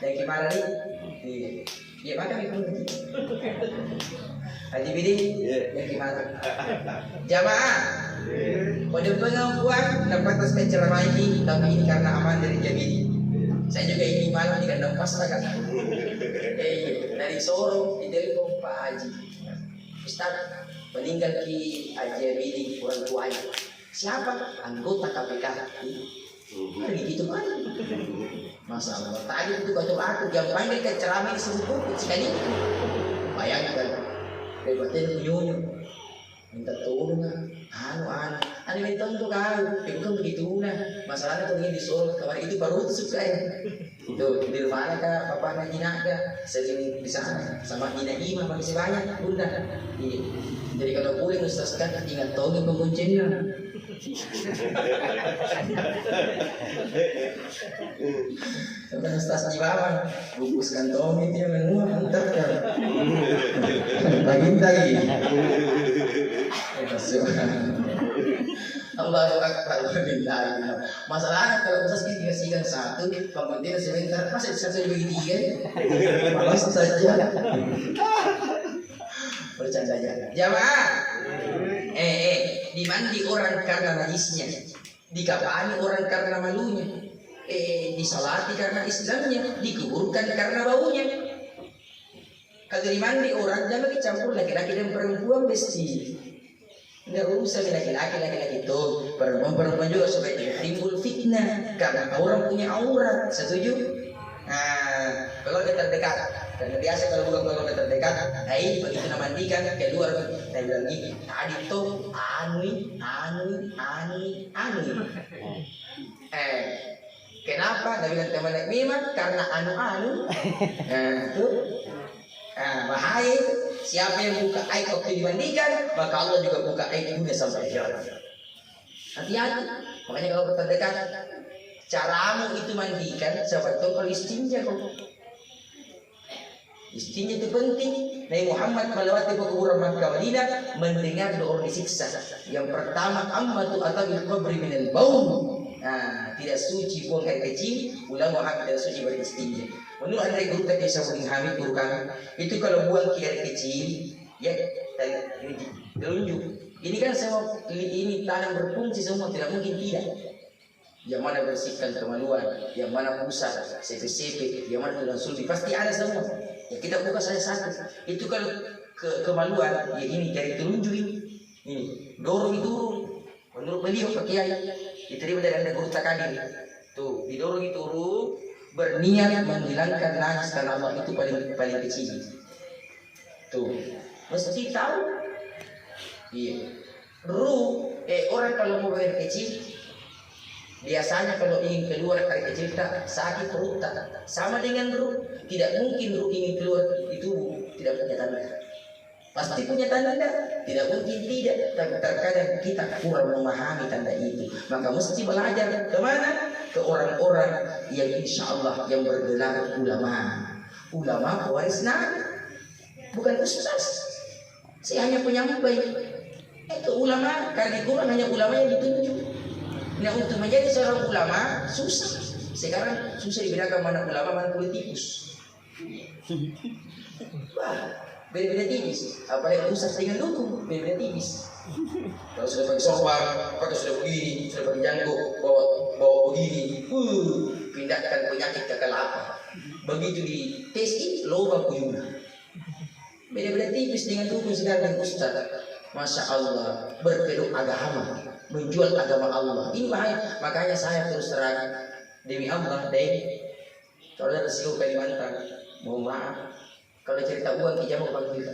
Yang gimana nih? Iya, makan itu. Haji Bidi, yang gimana? Jamaah, pada pengakuan dapat penceramah ini, tapi ini karena aman dari Jabidi. Saya juga ini malam di kandang pasar kan. Dari Soro di telepon Pak Haji. Ustaz, meninggal Ki Haji Abidi orang tuanya. Siapa? Anggota KPK. Begitu kan? Masa Allah, tadi itu kata aku yang panggil ke ceramah disebut sekali. Bayangkan, debatnya nyunyu, minta tolong, anu minta untuk kau, bukan begitu nah. Masalahnya tuh ini disuruh kemarin itu baru suka ya. Itu di mana kak, papa Najinaga, sering di sana sama Nina Ima masih banyak bunda. Jadi kalau pulang Ustaz kan ingat tolong penguncinya. Teman Ustaz di bawah, bungkus kantong itu yang menua mantap kan. Lagi. Allahu Akbar walillahilhamd. Masalahnya kalau Ustaz dikasihkan satu, penggantian sebentar, masa satu bagi tiga? Malas saja. Bercanda aja. Jamaah. Dimandi orang karena najisnya, dikafani orang karena malunya, disalati karena Islamnya, dikuburkan karena baunya. Kalau dimandi orang jangan dicampur laki-laki dan perempuan besti. Nggak usah laki-laki itu perempuan juga supaya tidak timbul fitnah karena orang punya aurat. Setuju? Nah, kalau kita terdekat, karena biasa kalau terdekat, begitu mandikan keluar, saya bilang gini, tadi tuh anu. Kenapa? Saya bilang teman memang karena anu. Bahaya itu. Siapa yang buka aib waktu dimandikan, maka Allah juga buka aib dunia sampai akhirat. Hati-hati. Makanya kalau terdekat, caramu itu mandikan, siapa tahu kalau istinja kok. Istinja itu penting. Nabi Muhammad melewati kuburan Makkah Madinah mendengar dua orang disiksa. Yang pertama, ammatu atabil qabri minal baum. Tidak suci buang air kecil. Ulama tidak suci beristinja. Menurut Andai Guru tadi Sabudin Hamid guru kami, itu kalau buang air kecil, ya dari ini telunjuk. Ini kan semua ini tanah berfungsi semua, tidak mungkin tidak. Yang mana bersihkan kemaluan, yang mana pusat, CP, yang mana tulang sulbi, pasti ada semua. Ya kita buka saja satu. Itu kalau kemaluan, ya ini dari telunjuk ini dorong itu. Menurut beliau pakai diterima dari Anda Guru Takadir. Tuh didorong itu berniat menghilangkan najis karena Allah itu paling kecil. Tuh mesti tahu. Iya. Orang kalau mau air kecil, biasanya kalau ingin keluar air kecil tak sakit perut tak. Sama dengan ruh, tidak mungkin ruh ingin keluar itu tidak punya tanda. Pasti punya tanda, tidak mungkin tidak. Tapi terkadang kita kurang memahami tanda itu. Maka mesti belajar kemana? Ke orang-orang yang insya Allah yang bergelar ulama pewaris Nabi, bukan ustaz. Saya hanya penyampai. Itu ulama karena di Quran hanya ulama yang ditunjuk. Nah untuk menjadi seorang ulama susah. Sekarang susah dibedakan mana ulama mana politikus. Beda-beda tipis. Apalagi ustaz dengan dukung beda-beda tipis. Kalau sudah pakai sorban, pakai sudah begini, sudah pakai janggut, bawa begini, pindahkan penyakit ke kelapa. Begitu di tes ini loba kuyuna. Beda-beda tipis dengan dukun sekarang Ustaz. Masya Allah, berpeluk agama, menjual agama Allah. Ini bahaya. Makanya saya terus terang demi Allah, kalau ada resiko Kalimantan, mohon maaf. Kalau cerita uang kita mau panggil.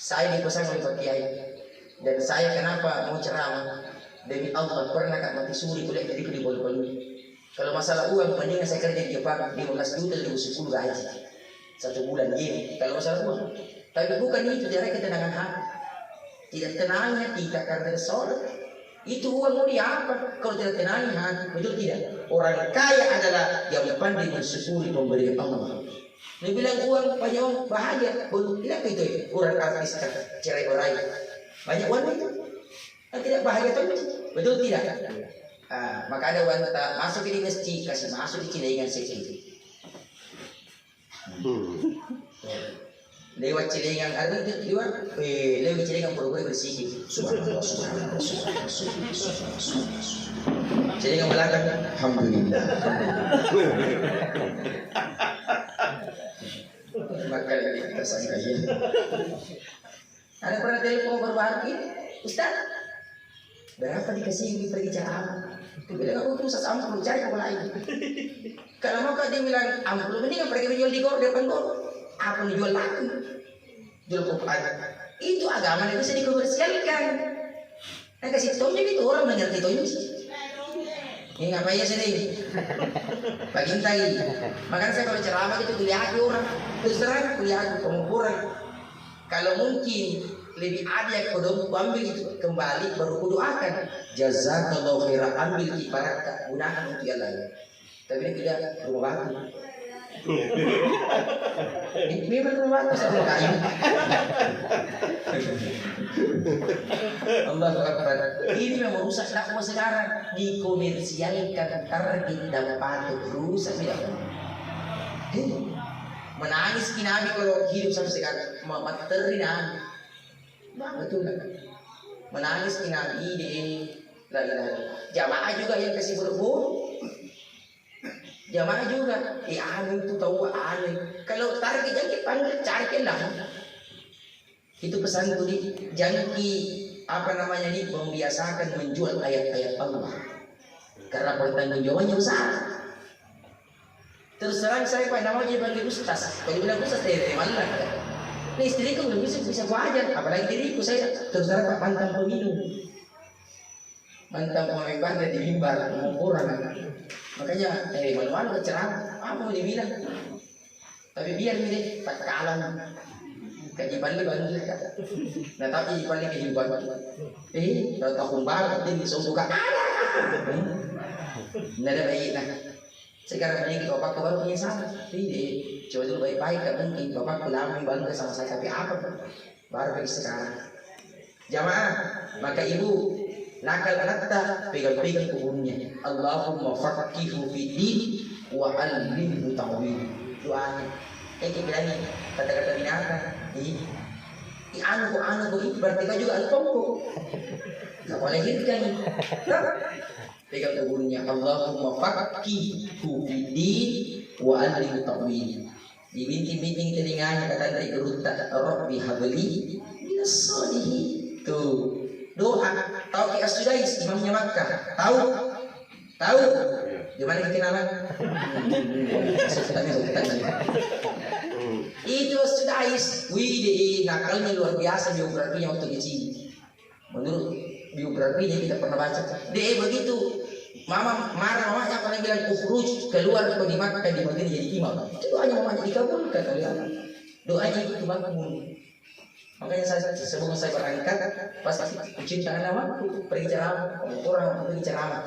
Saya dipesan oleh Pak Kiai, dan saya kenapa mau ceramah? Demi Allah, pernah Kak mati suri kuliah jadi di Bolu-Bolu. Kalau masalah uang, mendingan saya kerja di Jepang 15 juta 2010 gaji 1 bulan gini. Kalau masalah uang, tapi bukan itu dari ketenangan hati. Tidak tenangnya kita karena sholat. Itu uang mau diapa? Kalau tidak tenang hati, betul tidak? Orang kaya adalah yang pandai mensyukuri pemberian Allah. Dia bilang uang banyak uang bahagia, belum tidak itu ya. Orang artis cerai berai banyak uang itu, tidak bahagia tuh, betul tidak? Maka ada wanita masuk di masjid, kasih masuk di cilengan seksi. Lewat cilengan ada di luar, lewat cilengan pura-pura bersih. Cilengan belakang, alhamdulillah. Maka kita sangka ini. Ada pernah telepon berbahagia, Ustaz, berapa dikasih pergi ceramah? Dia bilang aku tuh ampun cari apa lagi. Kalau mau dia bilang ampun, mendingan pergi menjual di gor depan gor. Apa dijual lagi? Jual Quran. Itu agama yang bisa dikomersialkan. Nah kasih tahunya gitu orang mengerti tahunya sih. Ini ngapain ya sini? Pagi tadi. Makanya saya kalau ceramah gitu kuliah orang. Terus terang kuliah pengukuran. Kalau mungkin lebih adil kudu ambil itu kembali baru kudu akan jazakallahu khairan, ambil ibarat gunakan untuk yang lain. Tapi ini tidak rumah batu. Ini memang rumah batu sama kayu. Allahu Akbar. Ini memang rusak dakwah sekarang, dikomersialkan target dapat rusak tidak. Menangis Nabi kalau hidup sampai sekarang, materi Nabi. Betul kan? Menangis Nabi di la ilaha illallah. Jamaah juga yang kasih berburu. Jamaah juga, aneh itu tahu aneh. Kalau target yang dipanggil carilah. Itu pesan itu jangan membiasakan menjual ayat-ayat Allah. Karena pertanggung jawabannya besar. Terus terang saya pada namanya dipanggil Ustaz. Kalau bilang Ustaz mana? Ini istriku belum bisa wajar, apalagi diriku saya terus terang Pak mantan peminum, mantan pemain band di mimbar pengukuran. Makanya malu-malu ceramah, apa mau dibilang? Tapi biar ini tak kalah. Kehidupan banget. Nah tapi paling kehidupan. Kalau tahun baru dia suka. Nggak ada baik nah. Sekarang ini bapak baru punya sama, coba dulu baik-baik kan mungkin bapak lama bangga sama saya, tapi apa baru pergi sekarang. Jamaah, maka ibu nakal anakta pegang-pegang kubunnya. Allahumma faqihu fiddin wa alimhu ta'wil. Doanya, kita bilangnya kata-kata binatang. Anu itu berarti kau juga anu tongko. Kau boleh hirkan. Pegang kubunnya. Allahumma faqihu fiddin wa alimhu ta'wil. Dibinting-binting telinganya kata dari gerunta Rabbi habli minas solihin. Tuh doa. Tahu Ki As-Sudais imamnya Makkah? Tahu gimana kenalan? Itu As-Sudais wih nakalnya luar biasa biografinya waktu kecil. Menurut biografinya kita pernah baca dia begitu mama marah mamanya pernah bilang ukhruj keluar di Makkah di Madinah jadi imam. Itu doanya mamanya dikabulkan kalian. Doanya itu bangun. Makanya sebelum saya berangkat pasti ucap jangan nama pergi ceramah orang pergi ceramah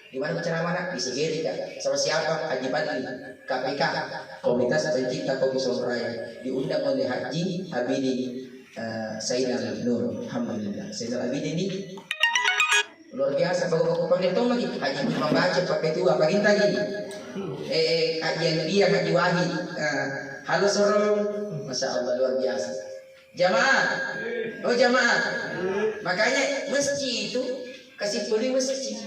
di mana ceramah di Sigiri sama siapa Haji Badli KPK Komunitas Pencipta Kopi Solo-Raya diundang oleh Haji Abidin Sayyidina Nur. Alhamdulillah Sayyidina Abidin ini luar biasa. Bapak panggil tong lagi Haji membaca pakai tua pagi tadi kajian dia Haji Wahid. Halo Soro, Masya Allah luar biasa. Jamaah, oh jamaah, makanya masjid itu kasih beli masjid.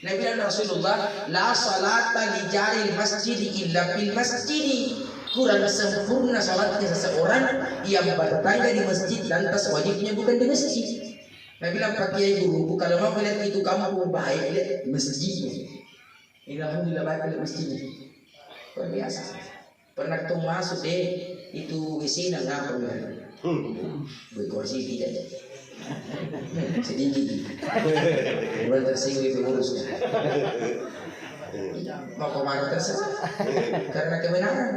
Nabi Rasulullah, la salata li jaril masjid illa fil masjid. Kurang sempurna salatnya seseorang yang bertangga di masjid lantas wajibnya bukan di masjid. Nabi bilang pakai guru, kalau mau lihat itu kamu baik lihat masjidnya. Ini alhamdulillah baik lihat masjidnya. Luar biasa. Pernah ketemu masuk deh itu WC ngapa ya? Berkursi tidak. Sedikit. Bukan tersinggung itu urus. Mau kemana terserah. Karena kebenaran.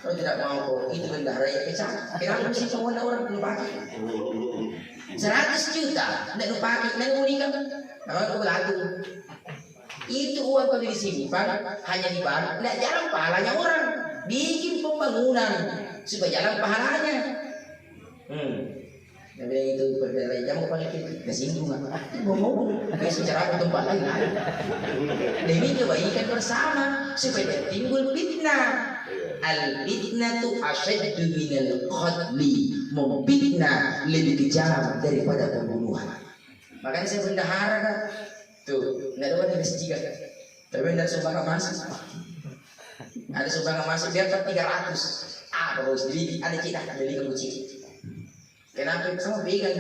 Kalau tidak mau itu bendahara ya pecah. Kenapa mesti semua orang perlu pakai? 100 juta tidak pakai, tidak mau nikah. Kalau aku belatung. Itu uang kalau disimpan hanya di bank, tidak jalan pahalanya orang. Bikin pembangunan supaya jalan pahalanya. Nabi itu berbeda jam pakai kesinggung ngomong secara tempat lain demi kebaikan bersama supaya timbul fitnah. Al fitnatu asyaddu minal qatli, memfitnah lebih kejam daripada pembunuhan. Makanya saya bendahara kan tuh nggak ada orang masjid kan, tapi tidak sumbangan masuk. Ada sumbangan masuk biar 300 baru sendiri ada cita beli kunci. Kenapa sama pegang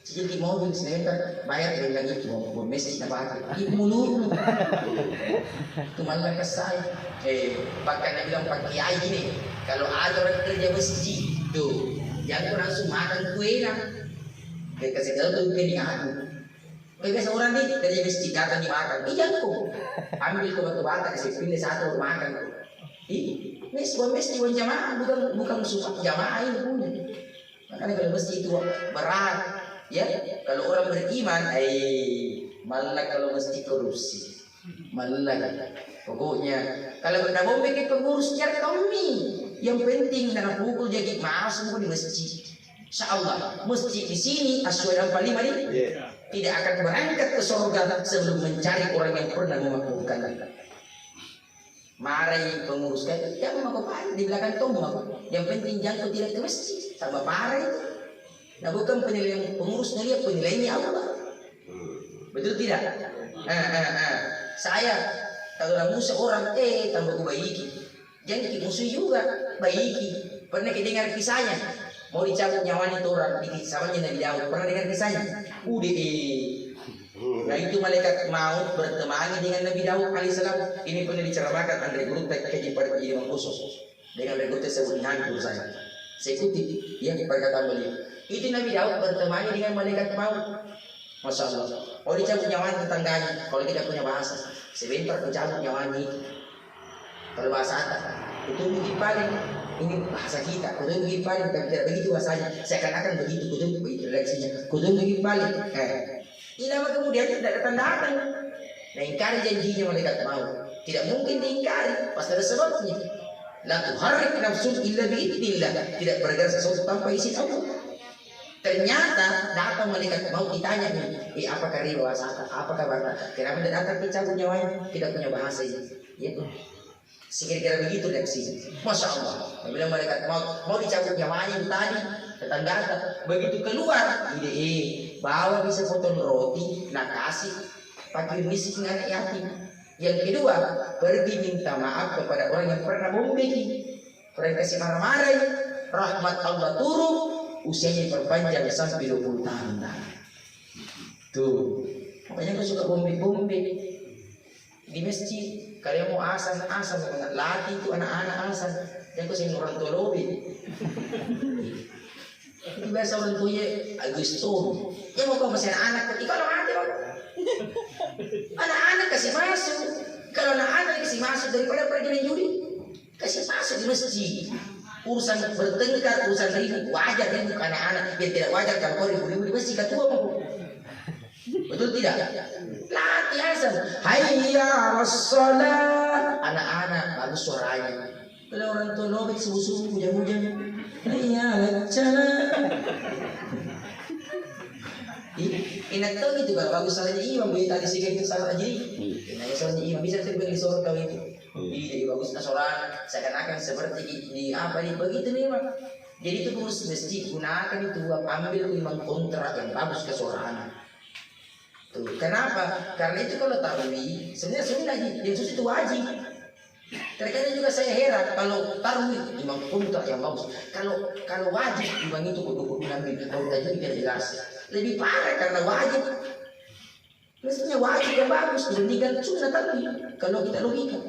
cicil di mobil sebentar bayar dengan itu mau mesej apa ibu mulu itu malah kesal bahkan dia bilang pak kiai ini kalau ada orang kerja masjid tuh jangan langsung makan kue lah dia kasih tahu tuh ini aku biasa orang nih kerja masjid datang dimakan jangan kok ambil ke batu-bata kasih pilih satu makan ini sebuah masjid jamaah bukan susah jamaah ini punya. Makanya kalau masjid itu berat, ya. Kalau orang beriman, malah kalau masjid korupsi, malah. Pokoknya kalau kita mau bikin pengurus cari kami, yang penting jangan pukul jadi masuk di masjid. Insyaallah masjid di sini Asy-Syafi'i Palima ini tidak akan berangkat ke surga sebelum mencari orang yang pernah memakmurkan. Marahi pengurus kan, ya mau apa di belakang tombol apa? Yang penting jangkau tidak ke masjid, tambah parah itu. Nah bukan penilaian pengurus lihat penilaiannya Allah. Betul tidak? Saya kalau musuh orang, tambah kubaiki. Jangan musuh juga, baiki. Pernah kita dengar kisahnya, mau dicabut nyawanya itu orang, di kisahnya Nabi Daud. Pernah dengar kisahnya? Nah itu malaikat maut bertemani dengan Nabi Daud alaihissalam. Ini pernah diceramakan Andre Grutek keji pada Imam khusus dengan Andre Grutek sebut hantu saya kutip ya perkataan beliau. Itu Nabi Daud bertemani dengan malaikat maut. Masya Allah. Oh dicabut nyawanya tetangganya. Kalau tidak punya bahasa sebentar dicabut nyawanya itu. Kalau bahasa Atas itu mungkin paling ini bahasa kita. Kudu mungkin paling tapi tidak begitu bahasanya. Seakan-akan begitu kudu begitu reaksinya. Kudu mungkin paling. Ini lama kemudian tidak datang. Nah ingkari janjinya malaikat maut. Tidak mungkin diingkari. Pasti ada sebabnya. La tuharrik nafsun illa biidznillah. Tidak bergerak sesuatu tanpa izin Allah. Ternyata datang malaikat maut ditanya nih, apakah riba bahasa? Apakah bahasa? Kenapa tidak datang dicabut nyawanya? Tidak punya bahasa ini. Ya. Sekira-kira begitu reaksinya. Masya Allah. Bila malaikat mau dicabut nyawanya tadi, tetangga begitu keluar, bawa bisa potong roti, nak kasih fakir miskin anak yatim. Yang kedua, pergi minta maaf kepada orang yang pernah membeki. Orang kasih marah-marah, rahmat Allah turun, usianya diperpanjang sampai 20 tahun. Tuh, makanya aku suka bombe-bombe di masjid. Kalau mau asan latih itu anak-anak asan. Yang kau sing orang tua lobi. Itu biasa orang tuanya Agustus. Ya mau kau masih anak-anak, kalau mati anak-anak kasih masuk. Kalau anak-anak kasih masuk daripada pergi main judi, kasih masuk di masjid. Urusan bertengkar, urusan ribut, wajar ribut anak-anak. Yang tidak wajar kalau kau ribut di masjid ketua mau. Betul tidak? Latih asal. Hayya 'alas shalah. Anak-anak bagus suaranya. Kalau orang tua lobek subuh-subuh hujan-hujan. Hayya 'alas shalah. Enak tahu gitu kalau bagus salahnya imam boleh tadi sih gitu salah aja. Nah salahnya imam bisa terbang di sorot kau itu. Jadi bagusnya soran seakan-akan seperti di apa nih begitu nih Pak. Jadi itu pengurus masjid gunakan itu ambil imam kontrak yang bagus ke soran. Tuh, kenapa? Karena itu kalau tarawih sebenarnya sunnah, yang sunnah itu wajib. Terkadang juga saya heran kalau tarawih imam kunta yang bagus. Kalau wajib imam itu kudu ngambil kalau tajwid tidak jelas. Lebih parah karena wajib. Mestinya wajib yang bagus dibandingkan sunnah tarawih. Kalau kita logika.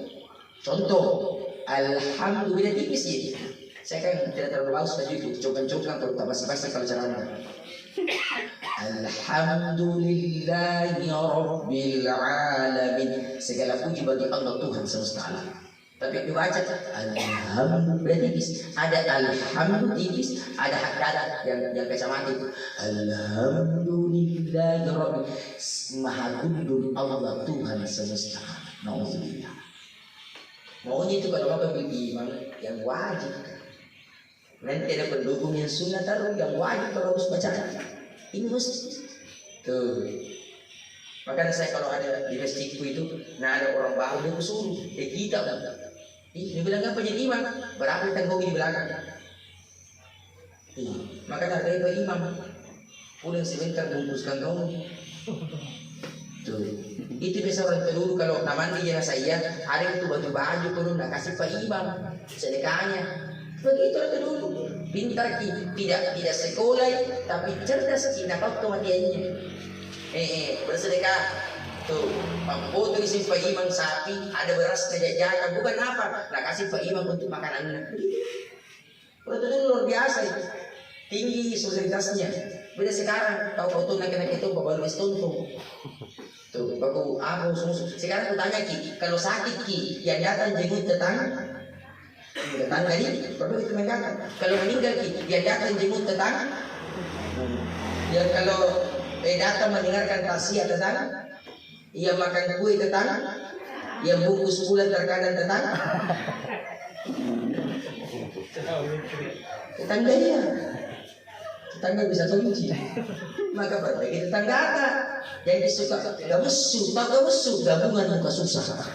Contoh, alhamdulillah tipis ya. Saya kan tidak terlalu bagus tajwid itu. Coba-coba kalau tak basi-basi kalau ceramah. Alhamdulillahi Rabbil Alamin. Segala puji bagi Allah Tuhan semesta alam. Tapi dibaca alhamdulillah berarti tipis. Ada alhamdulillah tipis, ada hak dada yang kacamata itu. Alhamdulillah Rabbil Maha Kudus Allah Tuhan semesta. Nauzubillah. Maunya itu kalau mau ambil imam yang wajib. Nanti ada pendukung yang sunnah taruh yang wajib kalau harus bacaan. Ini mesti. Tuh. Makanya saya kalau ada di masjidku itu, nah ada orang baru dia suruh, kita dia bilang apa jadi imam? Berapa tanggung di belakang? Makanya hargai Pak Imam. Pulang sebentar bungkuskan kamu. Tuh. Itu biasa orang kedua kalau namanya dia saya ada itu baju perlu nak kasih Pak Imam sedekahnya. Begitu orang kedua. Pintar tidak sekolah tapi cerdas tidak tahu kematiannya. Bersedekah. Tuh, foto isi Pak Imam sapi, ada beras jajakan, bukan apa? Nah kasih Pak Imam untuk makanannya. Foto itu luar biasa itu, tinggi solidaritasnya. Beda sekarang, tahu foto nak itu bawa luas tuntung. Tuh, baku aku sekarang aku tanya Ki, kalau sakit Ki, yang datang jenguk tetangga ini, baru itu mengatakan. Kalau meninggal Ki, yang datang jenguk tetangga. Yang kalau datang mendengarkan tausiah tetangga. Ia makan kue tetangga, ia bungkus bulan terkadang tetangga. Tetangga bisa kunci. Maka perbaiki tetangga ada yang disuka gamusu, tak gamusu gabungan muka susah.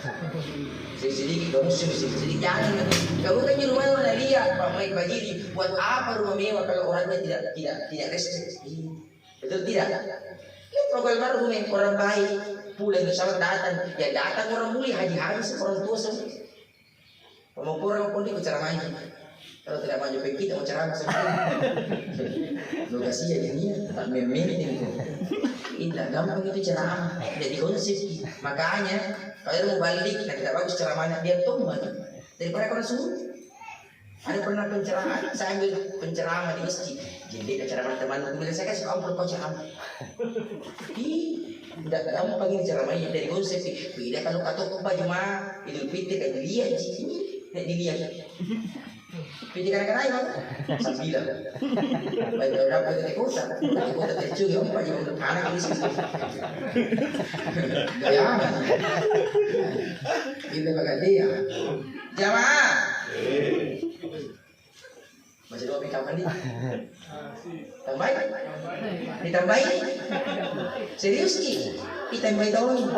Sedikit gamusu, sedikit jangan. Kamu kan di rumah mana lihat Pak Maik Bajiri buat apa rumah mewah kalau orangnya tidak respect. Betul tidak? Program baru orang baik pulang bersama datang orang mulia haji orang tua semua mau kurang pun dia ceramahnya kalau tidak maju pergi kita mau ceramah sendiri lokasi ya ini tak memilih itu tidak gampang itu ceramah jadi konsep makanya kalau mau balik dan tidak bagus ceramahnya dia tumbang daripada kalau suruh ada pernah pencerahan saya ambil penceramah di masjid jadi ceramah teman kemudian saya kasih ampun kau ceramah tidak kamu pagi ceramahnya dari konsep beda kalau kata baju mah Idul Fitri kan dilihat sini tidak dilihat Fitri kadang-kadang ayo sambil baju berapa itu kota tercuci om baju anak ini sih gaya apa ini bagai dia jamaah masih dua kapan nih? Tambahin? Ditambahin? Serius Ki? Ditambahin tahun?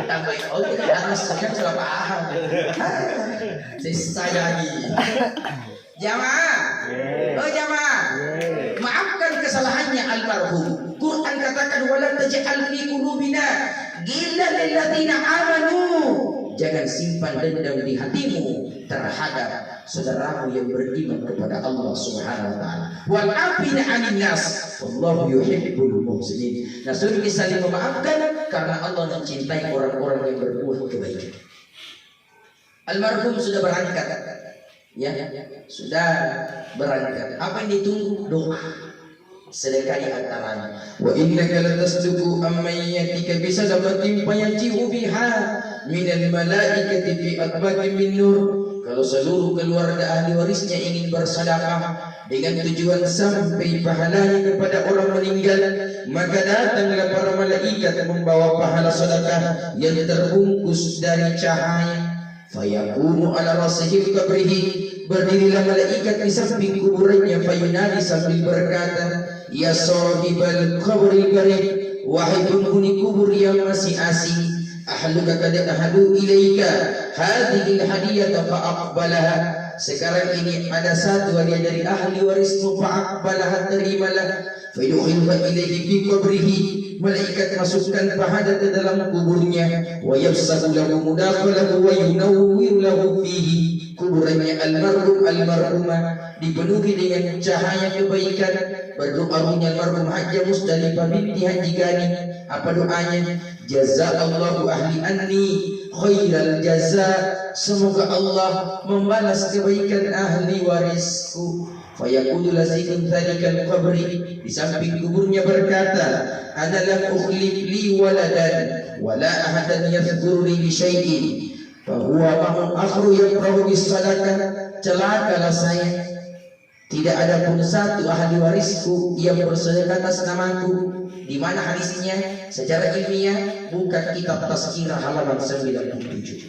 Tambahin tahun kita harus sudah paham. Sisa lagi. Jamaah, oh jamaah, maafkan kesalahannya almarhum. Quran katakan wala taj'al fi qulubina ghillan lil ladzina amanu. Jangan simpan dendam di hatimu terhadap saudaramu yang beriman kepada Allah Subhanahu wa taala. Wal afina 'anil nas, wallahu yuhibbul muhsinin. Nah, suruh saling memaafkan karena Allah mencintai orang-orang yang berbuat kebaikan. Almarhum sudah berangkat. Ya, sudah berangkat. Apa yang ditunggu? Doa. Sedekah di antaranya. Wa innaka latasduqu amman yatika bi sadaqatin fayaji'u biha minal malaikati fi atbaqin min nur. Kalau seluruh keluarga ahli warisnya ingin bersedekah dengan tujuan sampai pahalanya kepada orang meninggal, maka datanglah para malaikat membawa pahala sedekah yang terbungkus dari cahaya. Fayaqumu ala rasihi qabrihi, berdirilah malaikat di samping kuburannya, fayunadi sambil berkata, ya sahibal qabri qarib, wahai penghuni kubur yang masih asing, ahluka kad ahadu ilaika hadhil hadiyata fa'aqbalaha. Sekarang ini ada satu hadiah dari ahli warismu, fa'aqbalaha, terimalah. Fayukhilfa ilaihi fi qabrihi, malaikat masukkan pahala ke dalam kuburnya, wa yafsahu lahu mudakhalahu wa yunawwiru lahu fihi. Kuburannya almarhum almarhumah dipenuhi dengan cahaya kebaikan. Berdoa ruhnya almarhum Haji Musdalifah binti Haji Gani. Apa doanya? Jazaallahu ahli anni khairal jaza. Semoga Allah membalas kebaikan ahli warisku. Fayaqulu lazikun dzalikal qabri, di samping kuburnya berkata, ana lam ukhlif li waladan wala ahadan yadhkuruni bi syai'in fa huwa ma'un akhru yaqrabu bis sadaqah. Celakalah saya, tidak ada pun satu ahli warisku yang bersedekah atas namaku. Di mana hadisnya? Secara ilmiah buka kitab Tazkirah halaman 97.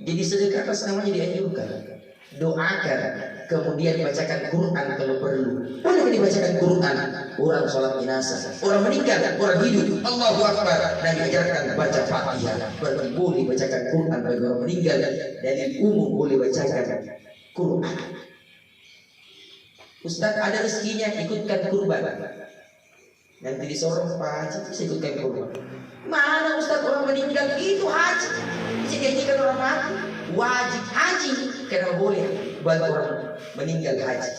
Jadi sedekah atas namanya dianjurkan. Doakan, kemudian bacakan Quran kalau perlu. Boleh dibacakan Quran, orang sholat jenazah, orang meninggal, orang hidup, Allahu Akbar, dan diajarkan baca Fatihah. Berarti boleh bacakan Quran bagi orang meninggal, dan umum boleh bacakan Quran. Ustaz ada rezekinya, ikutkan kurban. Nanti disorong Pak Haji, bisa ikutkan kurban. Mana Ustaz orang meninggal itu haji, bisa dihajikan orang mati. Wajib haji, kenapa boleh buat orang meninggal haji?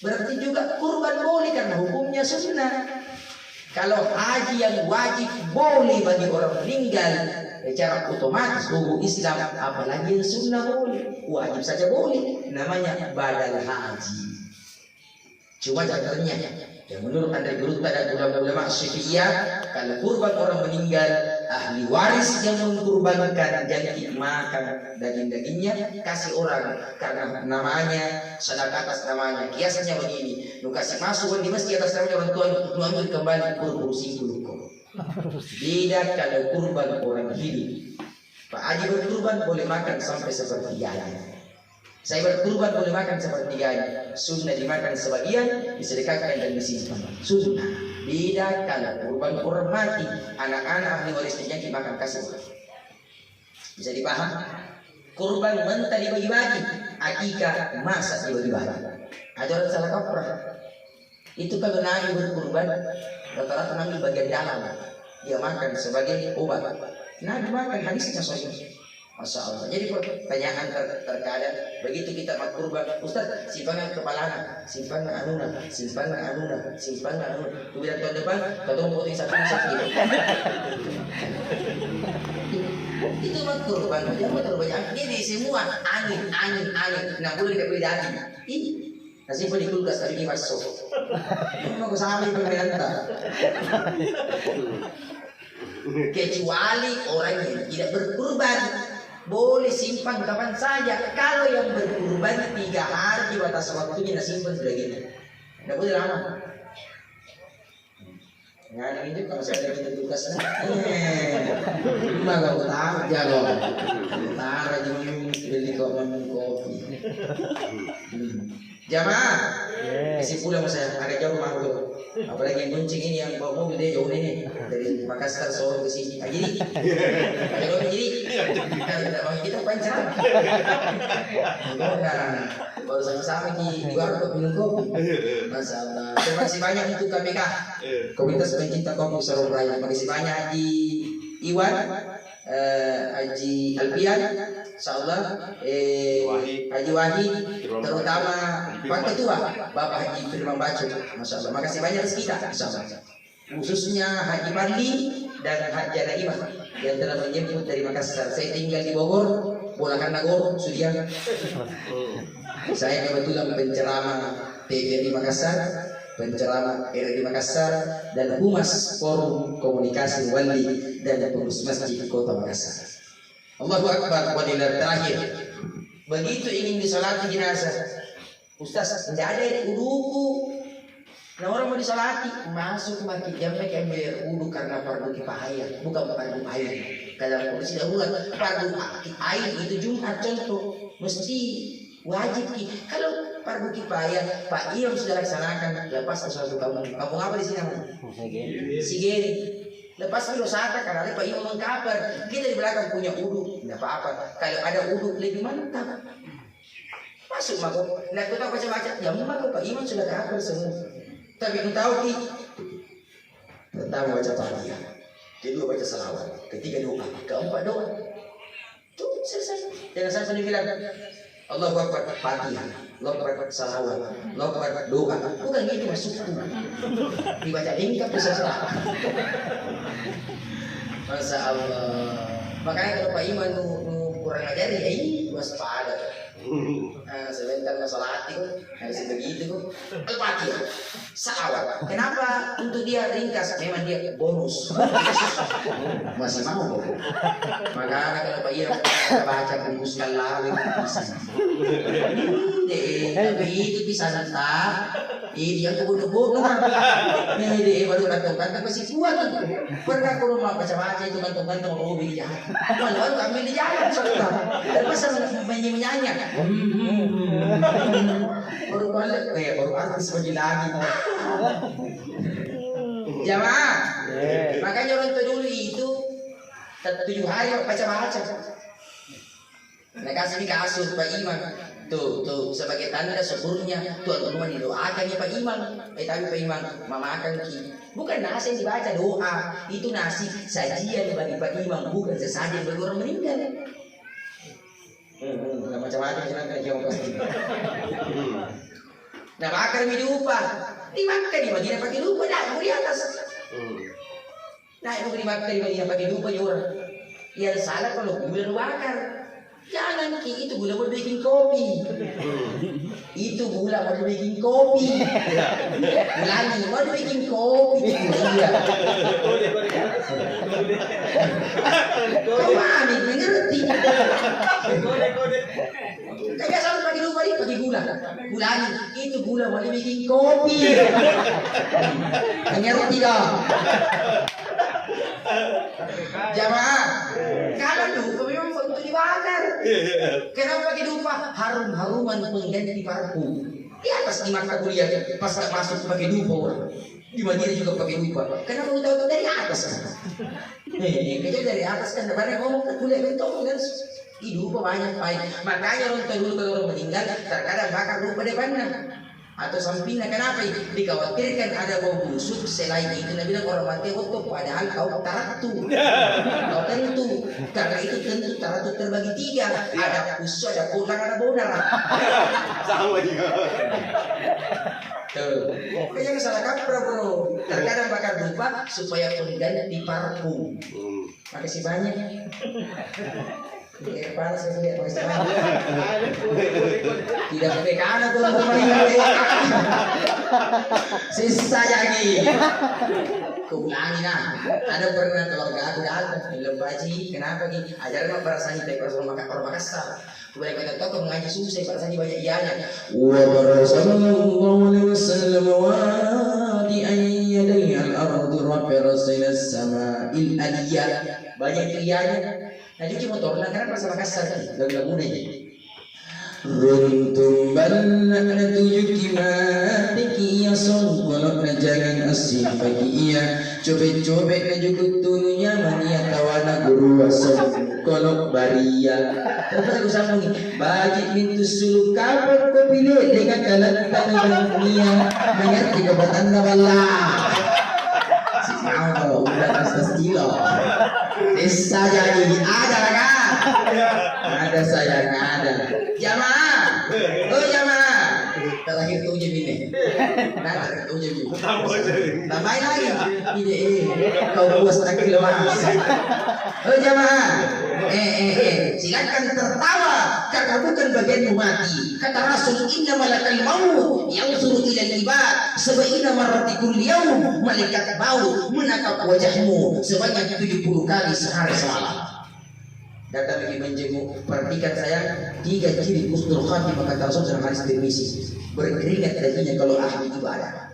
Berarti juga kurban boleh karena hukumnya sunnah. Kalau haji yang wajib boleh bagi orang meninggal secara otomatis hukum Islam, apalagi yang sunnah boleh, wajib saja boleh. Namanya badal haji. Cuma caranya yang menurut anda urutan dan ulama-ulama Syafi'iyah, kalau kurban orang meninggal, ahli waris yang mengkurbankan jangan makan daging-dagingnya, kasih orang karena namanya sedekah atas namanya. Kiasnya begini, lu kasih masuk di masjid atas namanya orang tua, lu ambil kembali kursi dulu. Beda kalau kurban orang hidup. Pak Haji berkurban boleh makan sampai sepertiganya. Saya berkurban boleh makan sepertiganya. Sunnah dimakan sebagian, disedekahkan dan disimpan. Sunnah. Beda kalau kurban orang mati, anak-anak ahli warisnya dimakan kasih. Bisa dipaham? Kurban mentah dibagi-bagi, akikah masa dibagi-bagi. Ada orang salah kaprah. Itu kalau Nabi berkurban, rata-rata Nabi bagian dalam, dia makan sebagai obat. Nabi makan, hadisnya sahih. Masya Allah. Jadi pertanyaan terkadang begitu kita mak kurban, Ustaz simpangan kepala, simpangan anuna, simpangan anuna, simpangan anuna. Kemudian tahun depan ketemu putih satu-satu. Itu mak kurban, dia mau terbanyak. Jadi semua angin. Nah boleh tidak boleh daging. Ih, nasi pun di kulkas tadi masuk. Mau kesalahan pemerintah. Kecuali orang yang tidak berkurban. Boleh simpan kapan saja. Kalau yang berkurban 3 hari batas waktunya simpan sudah gini. Tidak boleh lama. Nah ini kalau saya ada kita tugasnya. Cuma kau tahu jago. Tara jemim beli kopi. Jamaah. Kesimpulan saya agak jauh makhluk. Apalagi yang kuncing ini yang bawa mobil dia jauh ini dari Makassar Solo ke sini. Jadi kita panjang. Kalau sama-sama di warung minum kopi. Masalah. Terima kasih banyak untuk KPK. Komunitas Pencinta Kopi Sorong Raya. Terima kasih banyak Haji Iwan, Haji Alpian, insyaallah Haji Wahid, terutama Pak Ketua Bapak Haji Firman Baco, masyaallah. Makasih banyak kita, insyaallah. Khususnya Haji Marli dan Haji Naimah yang telah menjemput dari Makassar. Saya tinggal di Bogor, Bolakan Nagor, Sudiang. Saya kebetulan penceramah TVRI Makassar, penceramah RRI Makassar, dan Humas Forum Komunikasi Wali dan Pengurus Masjid Kota Makassar. Allahu Akbar. Wadilah terakhir. Begitu ingin disolati jenazah, Ustaz, tidak ada uduku. Nah orang mau disolati, masuk masjid yang mereka ambil wudu karena fardu kifayah, bukan fardu ain. Kalau kondisi darurat, fardu ain itu Jumat contoh, mesti wajib. Kalau fardu kifayah, Pak Iam sudah laksanakan, lepas ke suatu kampung. Kampung apa di sini? Sigeri. Lepas itu dosa karena Pak Iam mengkabar. Kita di belakang punya wudu, tidak apa-apa. Kalau ada wudu lebih mantap. Masuk mako. Nah kita baca-baca, ya memang Pak Iam sudah kabar semua. Tapi lu tahu Ki, pertama baca Fatihah, kedua baca salawat, ketiga doa, keempat doa. Tuh selesai. Jangan sampai dibilang Allahu Akbar Fatihah, Allahu Akbar salawat, Allahu Akbar doa. Bukan gitu masuk tuh. Dibaca lengkap bisa salah. Masya Allah. Makanya kalau Pak Iman kurang ajar ya ini waspada. Sebentar masalah hati kok harus begitu kok. Al-Fatihah, salawat. Kenapa? Untuk dia ringkas, memang dia bonus. Masih mau. Makanya kalau Pak Iman baca bungkuskan lalu bisa. Tapi itu bisa entah. Ini yang kebun-kebun ini baru kantong-kantong masih kuat. Pernah aku rumah baca-baca itu kantong-kantong hobi jahat. Malah ambil di jalan sudah. Dan masa menyanyi. Baru balik, baru artis bagi lagi. Jamaah. Makanya orang tua dulu itu 7 hari baca-baca. Nah kasih di kasur Pak Iman. Tuh sebagai tanda syukurnya tuan rumah didoakan ya Pak Iman. Tapi Pak Iman memakan Ki. Bukan nasi yang dibaca doa, itu nasi sajian bagi Pak Iman, bukan sesajen bagi orang meninggal. Macam-macam jangan jauh pasti. Nah bakar mie diupah, dimakan di Madinah pakai lupa dah, di atas. Nah itu dimakan di Madinah pakai lupa ya orang. Yang salah kalau gula bakar. Jangan Ki, itu gula buat bikin kopi. Itu gula buat bikin kopi. Ulangi, buat bikin kopi. Iya. Kau mami mengerti. Kagak salah pakai lupa ini pakai gula. Ulangi, itu gula buat bikin kopi. Mengerti dong. Jamaah, kalau lupa memang untuk dibakar. Kenapa pakai dupa? Harum-haruman pengganti parfum. Di atas di mata kuliah pas tak masuk pakai dupa. Di Madinah juga pakai dupa. Kenapa kita tahu dari atas kan? Kerja dari atas kan. Karena ngomong ke kuliah bentuk kan. Di dupa banyak baik. Makanya orang tua dulu kalau orang meninggal terkadang bakar dupa depannya. Atau sampingnya kenapa? Dikhawatirkan ada bau busuk. Selain itu Nabi bilang orang mati waktu padahal kau taratu. Kau tentu. Karena itu tentu taratu terbagi 3. Ada busuk, ada pulang, ada bau darah. Sama juga. Tuh. Jangan salah kaprah bro. Terkadang bakar dupa supaya pengganti parfum. Makasih banyak. Kepala saya lihat makasih banyak. Tidak sampai kanan tuh sisa lagi. Kau ulangi nah. Ada pernah keluarga aku datang film baji. Kenapa gini? Ajaran perasaan kita orang Makassar. Kemudian kata tokoh mengaji susah perasaan banyak ianya. Wa sallallahu alaihi wasallam wa di ayyadai al-ardu rabbirasina as-sama'il aliyah. Banyak ianya. Nah cuci motor, nah kenapa sama kasar kan? Lagu-lagu ini Runtum balna tujuki matiki ya songkolok na jangan asin pagi iya Cobe-cobe na jukut tununya mania tawana guru songkolok baria. Terus aku sambung bagi pintu suluk kapan kau pilih dengan kalantan dan dunia mengerti kebatan nabala. Si mau udah atas kilo. Desa jadi ada kan? Ada sayang ada. Jamaah, oh jamaah. Terakhir tuh ini. Nah, terakhir tuh ini. Tambahin lagi. Ini kau buat setengah kilo mas. Oh jamaah, silakan tertawa karena bukan bagianmu mati. Kata Rasul inna malakal maut yang suruh ila ibad sebaina maratikul yaum malaikat maut menatap wajahmu sebanyak 70 kali sehari semalam. Datang lagi menjenguk, perhatikan sayang 3 ciri husnul khatimah kata Rasul dalam hadis Tirmizi. Berkeringat dahinya kalau ahli ibadah.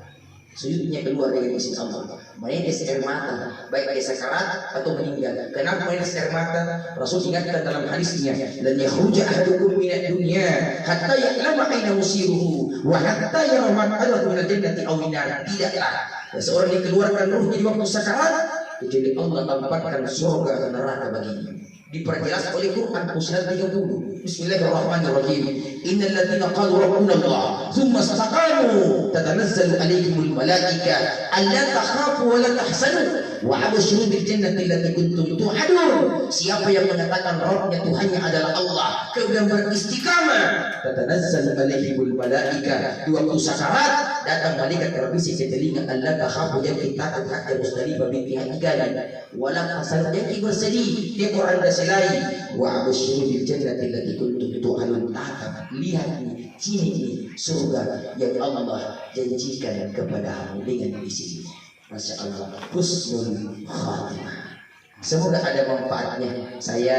Sujudnya keluar dari mesin Allah. Menetes air mata, baik dia sakarat atau meninggal. Kenapa menetes air mata? Rasul ingatkan dalam hadisnya, dan yakhruja ahadukum minad dunya hatta ya'lama aina musiruhu wa hatta yara maq'adahu min al-jannati aw min nar. Tidaklah seorang dikeluarkan ruhnya di waktu sakarat kecuali Allah tampakkan surga atau neraka baginya. Diperjelas oleh Quran Fussilat 30. Bismillahirrahmanirrahim. Innal ladzina qalu rabbuna Allah thumma istaqamu tatanazzalu alaihimul malaika alla takhafu wa la tahzanu wa abshiru bil jannati allati kuntum tu'adun. Siapa yang mengatakan Rabbnya Tuhannya adalah Allah kemudian beristiqamah, tatanazzalu alaihimul malaika, di waktu sakarat datang malaikat berbisik ke telinga, alla takhafu, yang kita takut hatta Mustalifah binti Hajigali, wa la tahzanu, yang kita bersedih dia Quran dasilai, wa abshiru bil jannati allati kuntum tu'adun. Lihat nih, sini nih surga yang Allah janjikan kepadamu dengan isi. Masya Allah, husnul khatimah. Semoga ada manfaatnya. Saya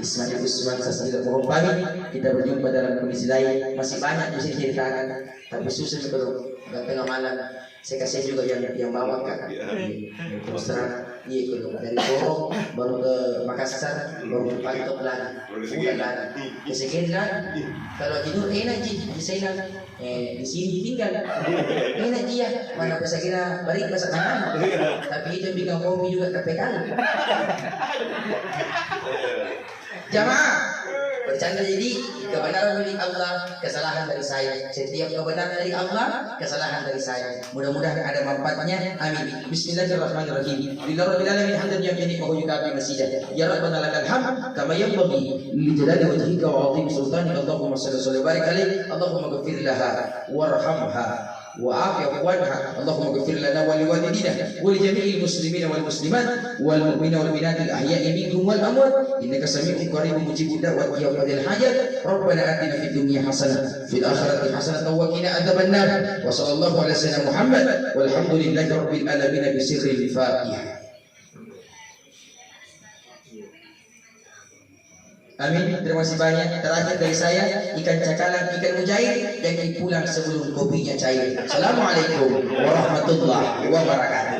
Ismail Usman Sasila mohon pamit. Kita berjumpa dalam kondisi lain. Masih banyak bisa diceritakan, tapi susah kalau tengah malam. Saya kasih juga yang bawa kan. Terus terang, iya kalau dari Sorong baru ke Makassar, baru ke Pantok lagi, udah lagi. Kesekian kan? Kalau tidur enak ji, bisa enak. Di sini tinggal, enak ji ya. Mana bisa kira balik masa kanan. Tapi itu bikin kopi juga KPK. Jamaah bercanda, jadi kebenaran milik Allah, kesalahan dari saya. Setiap kebenaran dari Allah, kesalahan dari saya. Mudah-mudahan ada manfaatnya. Amin. Bismillahirrahmanirrahim. Lillahirabbil alamin hamdan yamini wa yukafi masidah. Ya Rabbana lakal hamd kama yanbaghi li jalali wajhika wa 'azimi sultanika. Allahumma shalli wa barik alaihi. Allahumma ighfir laha warhamha وعافية وعنها. اللهم اغفر لنا ولوالدينا ولجميع المسلمين والمسلمات والمؤمنين والمؤمنات الأحياء منهم والأموات إنك سميع قريب مجيب الدعوة يا قاضي الحاجات. ربنا آتنا في الدنيا حسنة في الآخرة حسنة وقنا عذاب النار. وصلى الله على سيدنا محمد والحمد لله رب العالمين بسر الفاتحة. Amin. Terima kasih banyak. Terakhir dari saya, ikan cakalang, ikan mujair yang dipulang sebelum kopinya cair. Assalamualaikum warahmatullahi wabarakatuh.